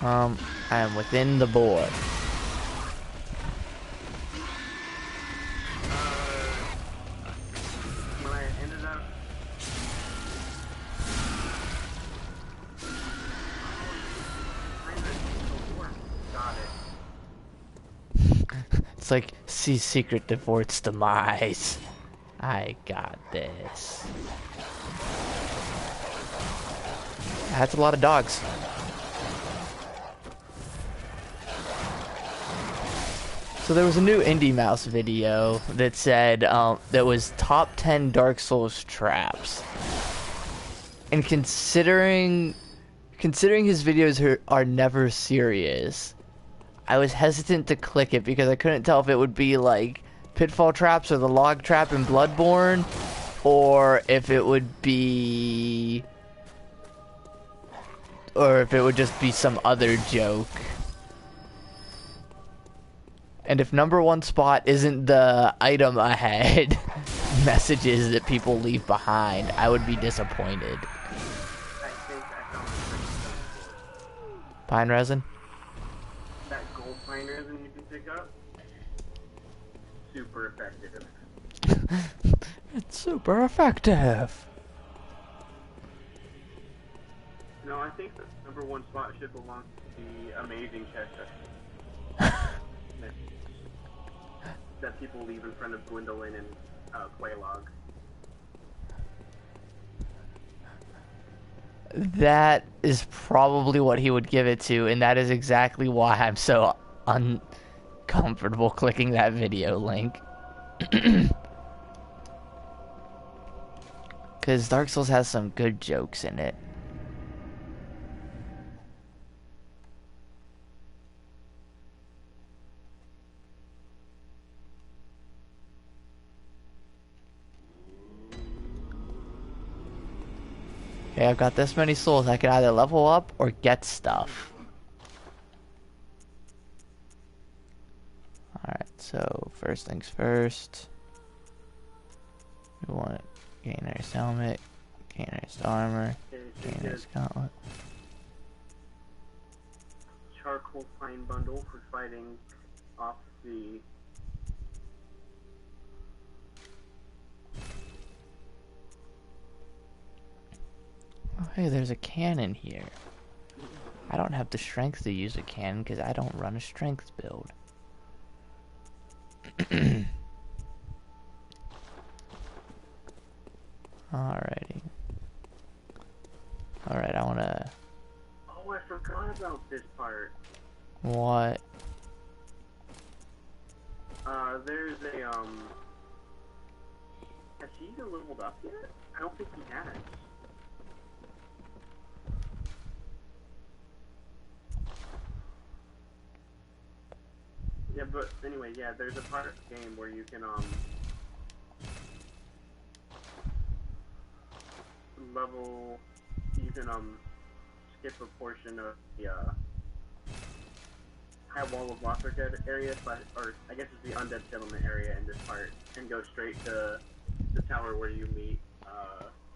I am within the board. When I ended up... Got it. It's like, see secret Devort's demise. I got this. That's a lot of dogs. So there was a new Indie Mouse video that said that was top 10 Dark Souls traps. And considering his videos are never serious, I was hesitant to click it because I couldn't tell if it would be like Pitfall Traps or the Log Trap in Bloodborne, or if it would be, or if it would just be some other joke. And if #1 spot isn't the item ahead messages that people leave behind, I would be disappointed. I think I found the Pine resin? that gold pine resin you can pick up. Super effective. It's super effective. No, I think the #1 spot should belong to the amazing chest that people leave in front of Gwendolyn and Quelaag. That is probably what he would give it to, and that is exactly why I'm so uncomfortable clicking that video link. Because Dark Souls has some good jokes in it. Okay, I've got this many souls. I can either level up or get stuff. Alright, so first things first. We want Gainer's helmet, Gainer's armor, Gainer's gauntlet. Charcoal pine bundle for fighting off the Oh, hey, there's a cannon here. I don't have the strength to use a cannon because I don't run a strength build. Alrighty. Alright, I wanna... Oh, I forgot about this part. What? There's a, has he even leveled up yet? I don't think he has. Yeah, but anyway, yeah, there's a part of the game where you can, you can, skip a portion of the, High Wall of Lothric area, or I guess it's the Undead Settlement area in this part, and go straight to the tower where you meet,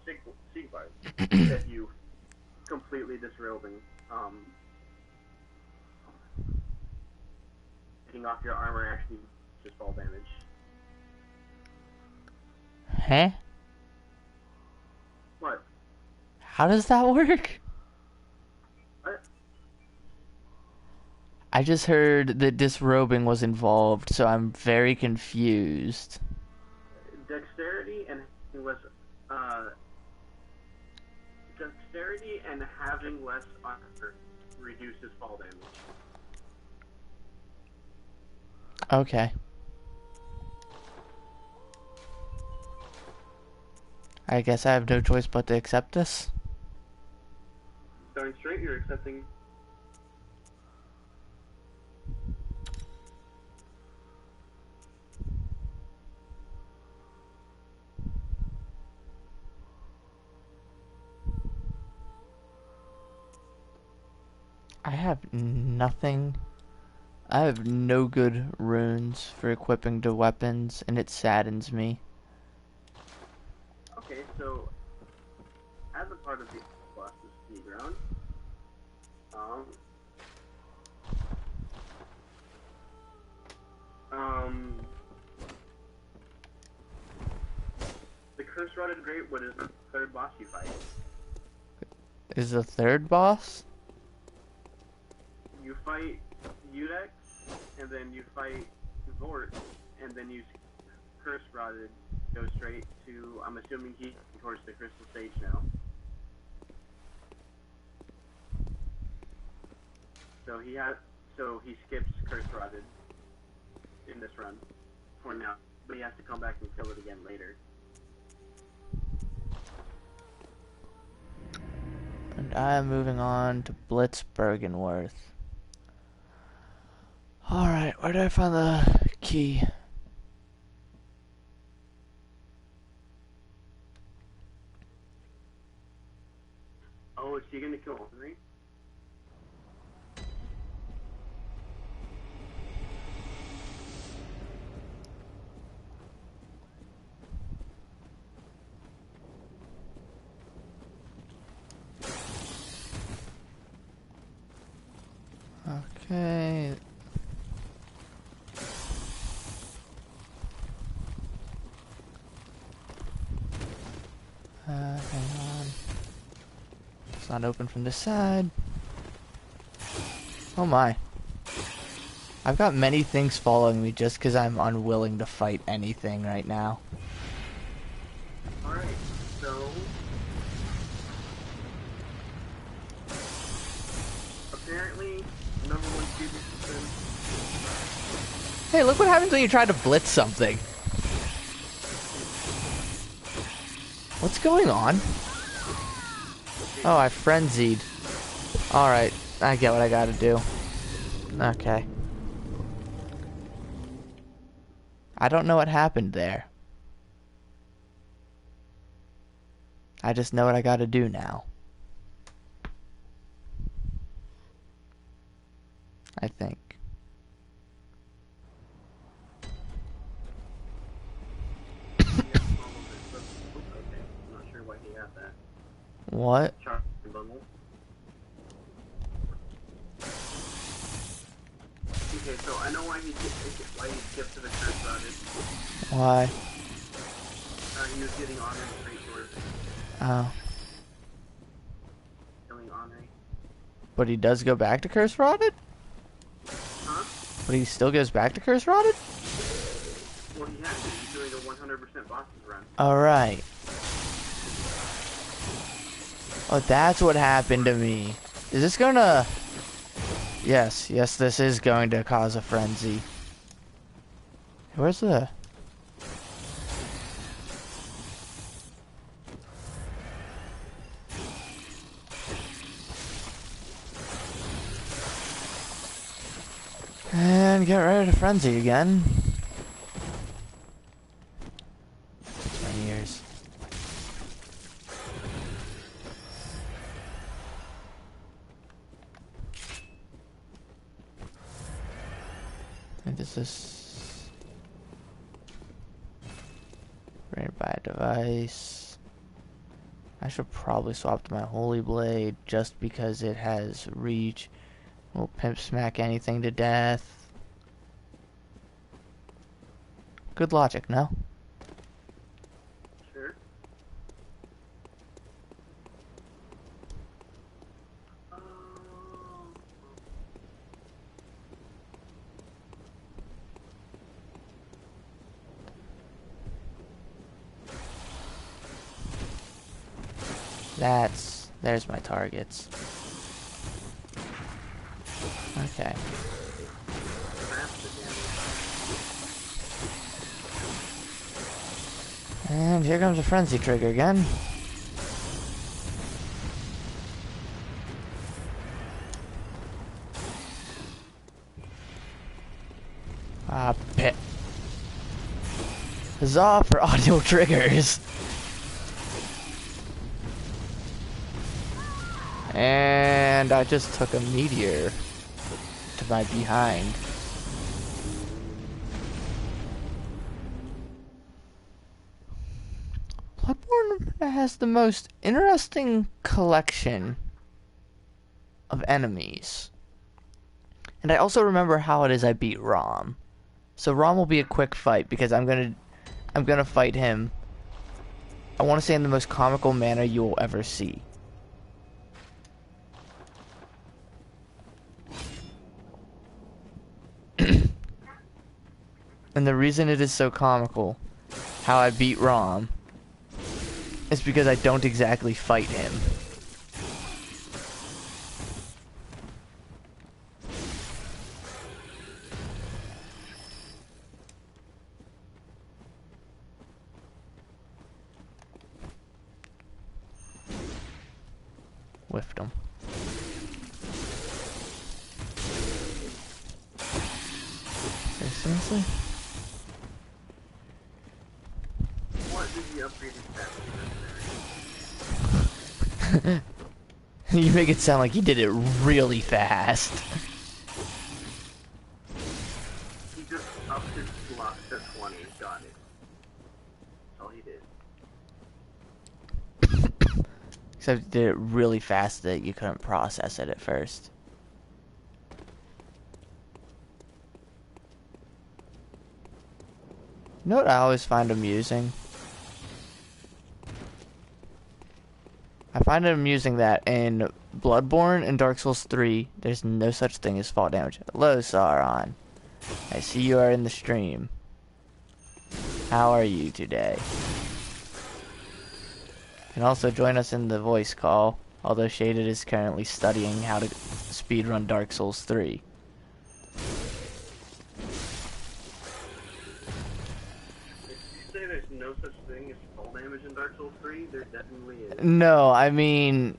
Siegfried, that you completely disrobe and, taking off your armor actually just fall damage. Huh? What? How does that work? What? I just heard that disrobing was involved, so I'm very confused. Dexterity and dexterity and having less armor reduces fall damage. Okay. I guess I have no choice but to accept this. Darn straight, you're accepting. I have nothing. I have no good runes for equipping to weapons, and it saddens me. Okay, so as a part of the boss's speed round, the Curse Rotted Greatwood is the third boss you fight. Is the third boss? You fight Udex, and then you fight Vort, and then you Curse Rotted, go straight to, I'm assuming he's towards the Crystal Stage now. So he skips Curse Rotted in this run for now, but he has to come back and kill it again later. And I am moving on to Blitz Bergenworth. Alright, where do I find the key? Oh, is she gonna kill Henry? Okay. Hang on. It's not open from this side. Oh my. I've got many things following me just because I'm unwilling to fight anything right now. Alright, so... apparently, number one student is Hey, look what happens when you try to blitz something. What's going on? Oh, I frenzied. Alright, I get what I gotta do. Okay. I don't know what happened there. I just know what I gotta do now. I think. okay, I'm not sure why he had that. What? Chocolate bundle. Okay, so I know why he skipped to the curse routed. Why? He was getting Henri straight towards Oh. killing Henri. But he does go back to Curse Rotted? Huh? But he still goes back to Curse Rotted? Well, he has to. He's doing a 100% bosses run. Alright. Oh, that's what happened to me. Is this gonna... Yes, this is going to cause a frenzy. Where's the... And get ready to frenzy again. It's my ears. And this is rated by device. I should probably swap to my Holy Blade just because it has reach. Will pimp smack anything to death. Good logic, no? Sure. There's my targets. Okay. And here comes a frenzy trigger again. Ah, pit. Huzzah for audio triggers. And I just took a meteor to my behind. Bloodborne has the most interesting collection of enemies. And I also remember how it is I beat Rom. So Rom will be a quick fight because I'm gonna fight him. I want to say in the most comical manner you will ever see. And the reason it is so comical, how I beat Rom, is because I don't exactly fight him. Whiffed him. Seriously? What did you upgrade his stats? You make it sound like he did it really fast. He just upped his slot to 20. Got it. That's all he did. Except he did it really fast that you couldn't process it at first. You know what I always find amusing? I find it amusing that in Bloodborne and Dark Souls 3, there's no such thing as fall damage. Hello, Sauron. I see you are in the stream. How are you today? You can also join us in the voice call, although Shaded is currently studying how to speedrun Dark Souls 3. There's no such thing as fall damage in Dark Souls 3? There definitely is. No, I mean,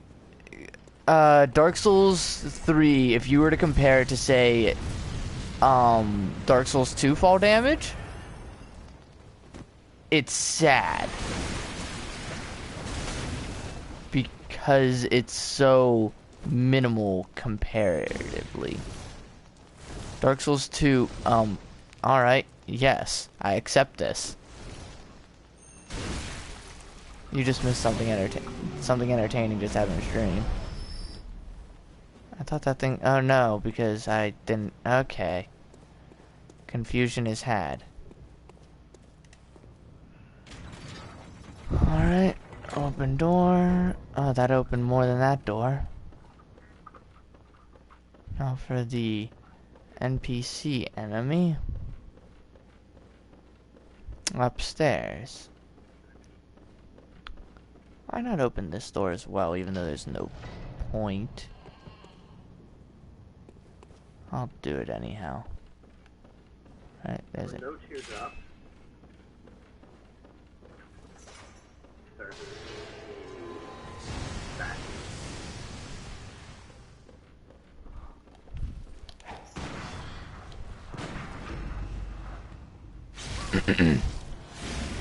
Dark Souls 3, if you were to compare it to, say, Dark Souls 2 fall damage, it's sad. Because it's so minimal comparatively. Dark Souls 2, alright, yes, I accept this. You just missed something entertaining just having a stream. I thought that thing, oh no, because I didn't, okay. Confusion is had. Alright, open door. Oh, that opened more than that door. Now for the NPC enemy. Upstairs. Why not open this door as well, even though there's no point? I'll do it anyhow. Alright, there's it. No teardrop. Back.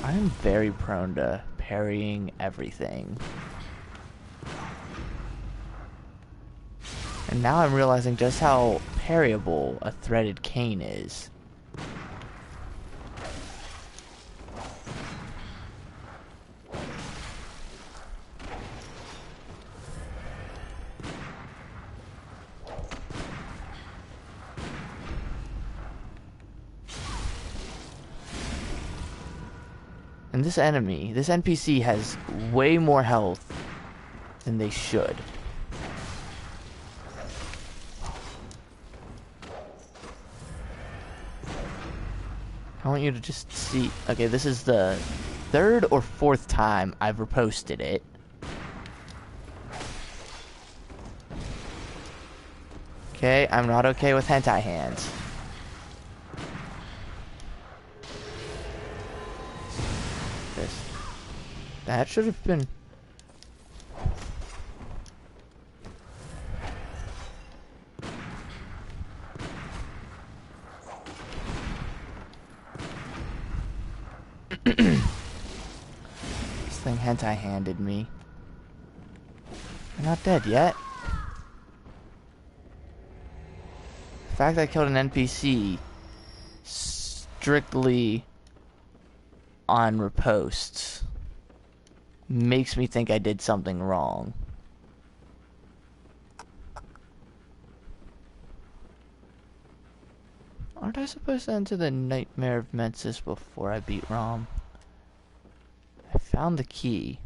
I'm very prone to parrying everything. And now I'm realizing just how parryable a threaded cane is. And this enemy, this NPC has way more health than they should. I want you to just see, okay, this is the third or fourth time I've reposted it. Okay, I'm not okay with hentai hands. This. That should have been... This thing hentai handed me. I'm not dead yet. The fact that I killed an NPC strictly on reposts makes me think I did something wrong. Aren't I supposed to enter the Nightmare of Mensis before I beat Rom? I found the key.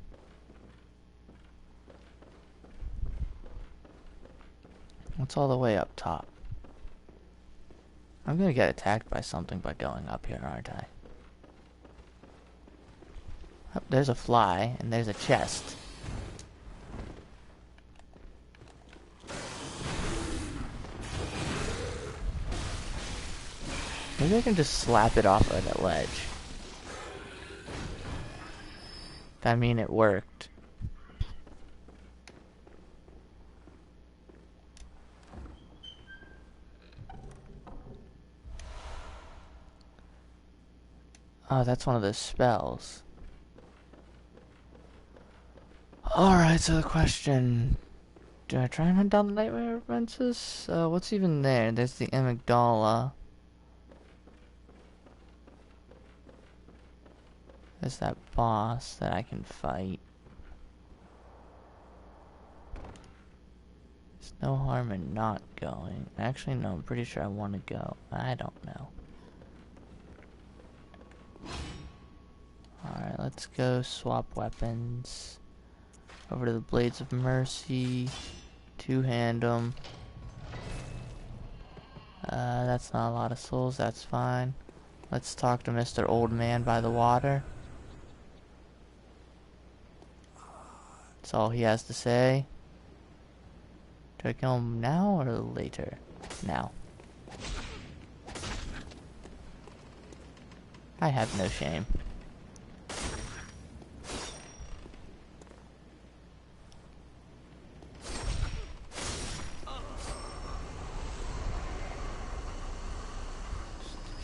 What's all the way up top? I'm gonna get attacked by something by going up here, aren't I? Oh, there's a fly, and there's a chest. Maybe I can just slap it off of that ledge. I mean, it worked. Oh, that's one of those spells. Alright, so the question... Do I try and hunt down the Nightmare Princess? What's even there? There's the amygdala. There's that boss that I can fight. There's no harm in not going. Actually, no, I'm pretty sure I want to go. I don't know. Alright, let's go swap weapons. Over to the Blades of Mercy. Two-hand them. That's not a lot of souls, that's fine. Let's talk to Mr. Old Man by the water. That's all he has to say. Do I kill him now or later? Now. I have no shame.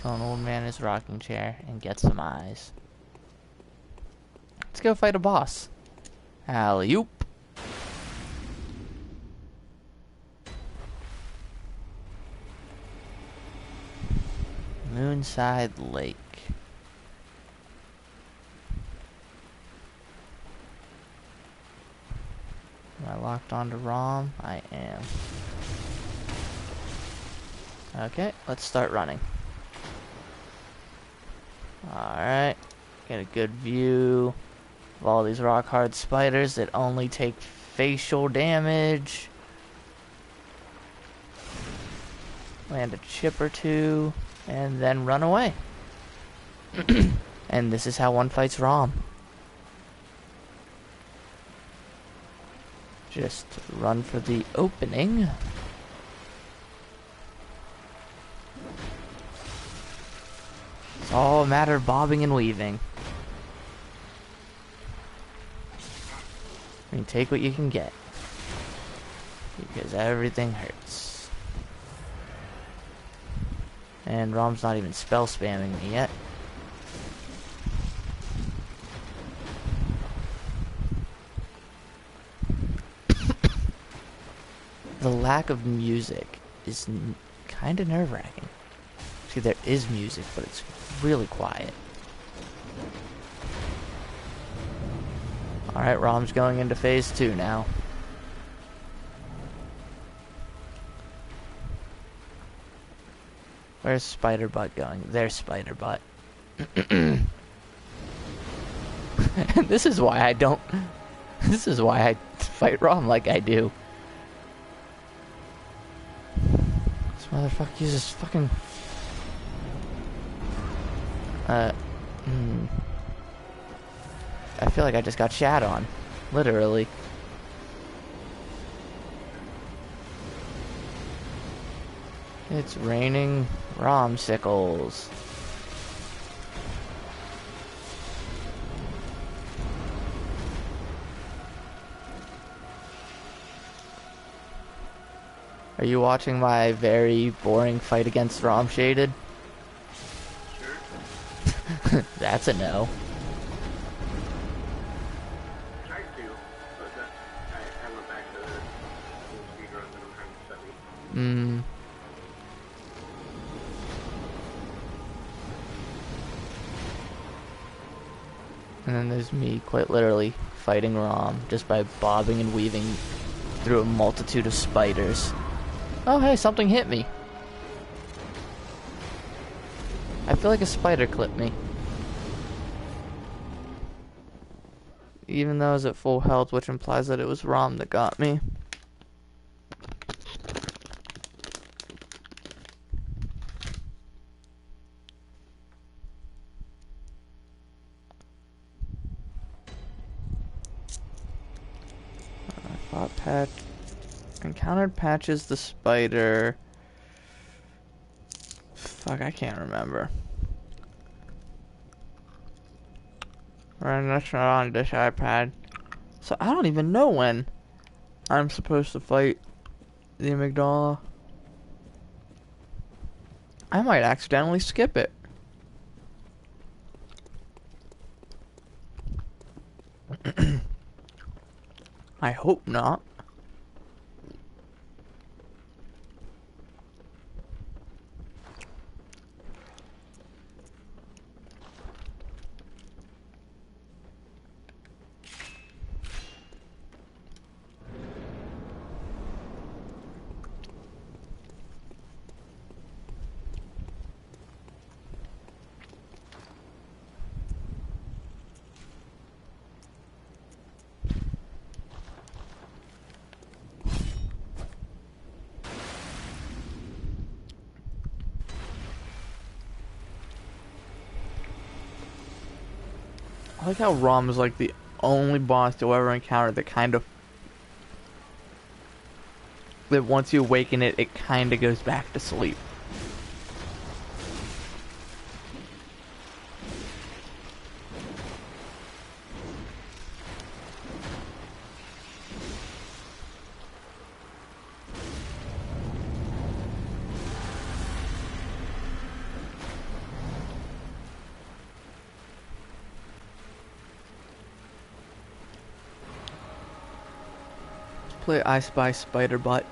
Kill an old man in his rocking chair and get some eyes. Let's go fight a boss. Alley-oop. Moonside Lake. Am I locked onto ROM? I am. Okay, let's start running. Alright, get a good view of all these rock hard spiders that only take facial damage. Land a chip or two, and then run away. And this is how one fights ROM. Just run for the opening. It's all a matter of bobbing and weaving. I mean, take what you can get. Because everything hurts. And ROM's not even spell spamming me yet. The lack of music is kind of nerve-wracking. See, there is music, but it's really quiet. Alright, ROM's going into phase 2 now. Where's Spider Butt going? There's Spider Butt. This is why I don't... This is why I fight ROM like I do. This motherfucker uses fucking... I feel like I just got shat on. Literally. It's raining ROMsicles. Are you watching my very boring fight against ROM Shaded? Sure. That's a no. I tried to, but I went back to the speedruns that I'm trying to study. And then there's me quite literally fighting ROM just by bobbing and weaving through a multitude of spiders. Oh hey, something hit me. I feel like a spider clipped me. Even though I was at full health, which implies that it was ROM that got me. I fought Patch. Encountered Patches the spider. Fuck, I can't remember. That's not on this iPad. So I don't even know when I'm supposed to fight the amygdala. I might accidentally skip it. I hope not. I like how Rom is like the only boss to ever encounter that once you awaken it, it kind of goes back to sleep. Play I Spy Spider Butt. In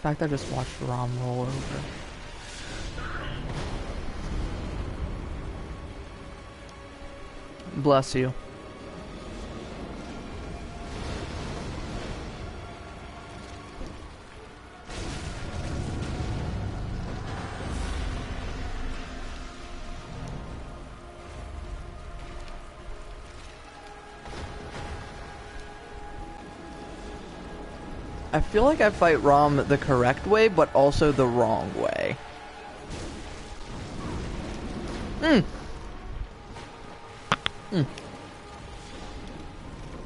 fact, I just watched Rom roll over. Bless you. I feel like I fight Rom the correct way, but also the wrong way.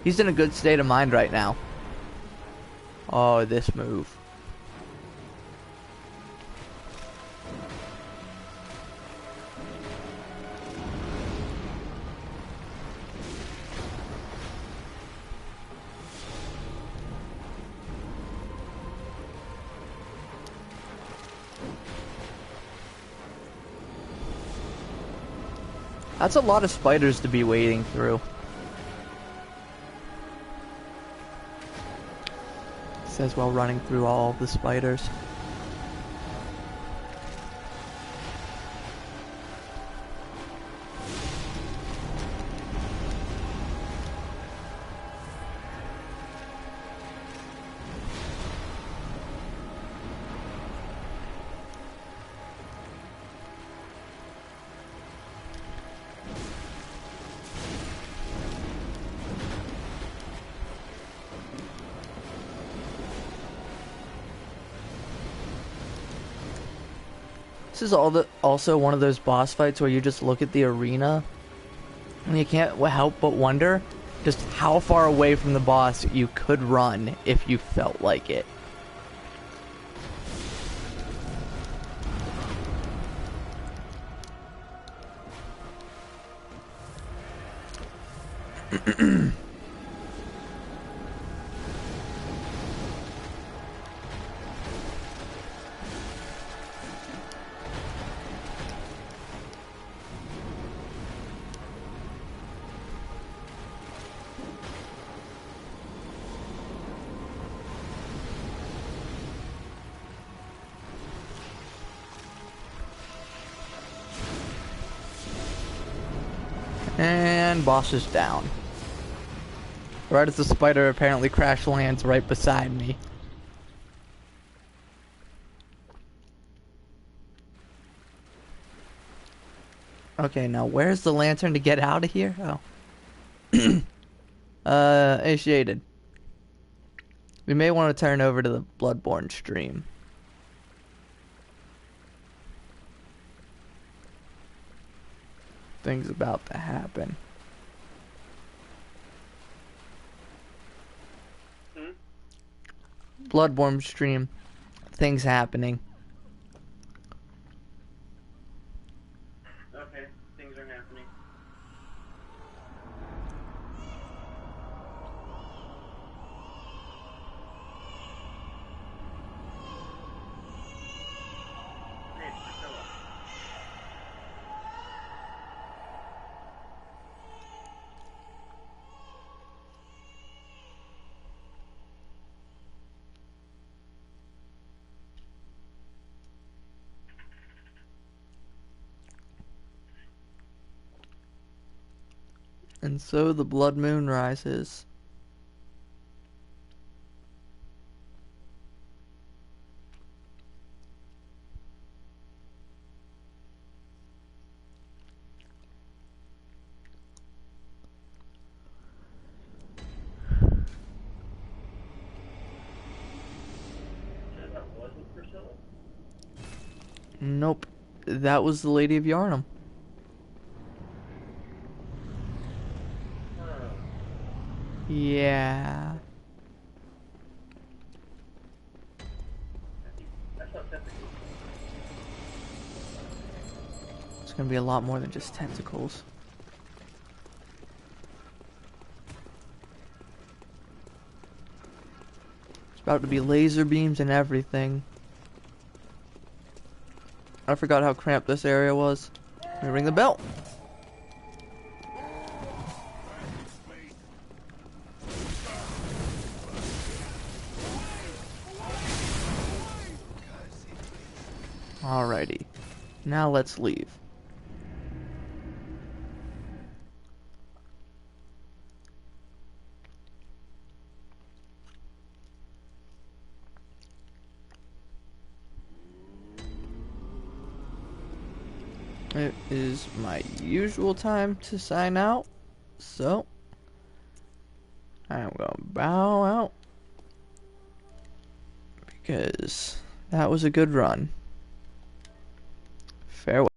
He's in a good state of mind right now. Oh, this move. That's a lot of spiders to be wading through. Says while running through all of the spiders. This is also one of those boss fights where you just look at the arena and you can't help but wonder just how far away from the boss you could run if you felt like it. And boss is down. Right as the spider apparently crash lands right beside me. Okay, now where's the lantern to get out of here? Oh. Initiated. We may want to turn over to the Bloodborne stream. Things about to happen. Bloodborne stream. Things happening. Okay, things are happening. And so the blood moon rises. That wasn't Priscilla? Nope. That was the Lady of Yarnum. Huh. Yeah. That's not typical. It's gonna be a lot more than just tentacles. It's about to be laser beams and everything. I forgot how cramped this area was. Let me ring the bell. Alrighty. Now let's leave. It is my usual time to sign out, so I'm gonna bow out because that was a good run. Farewell.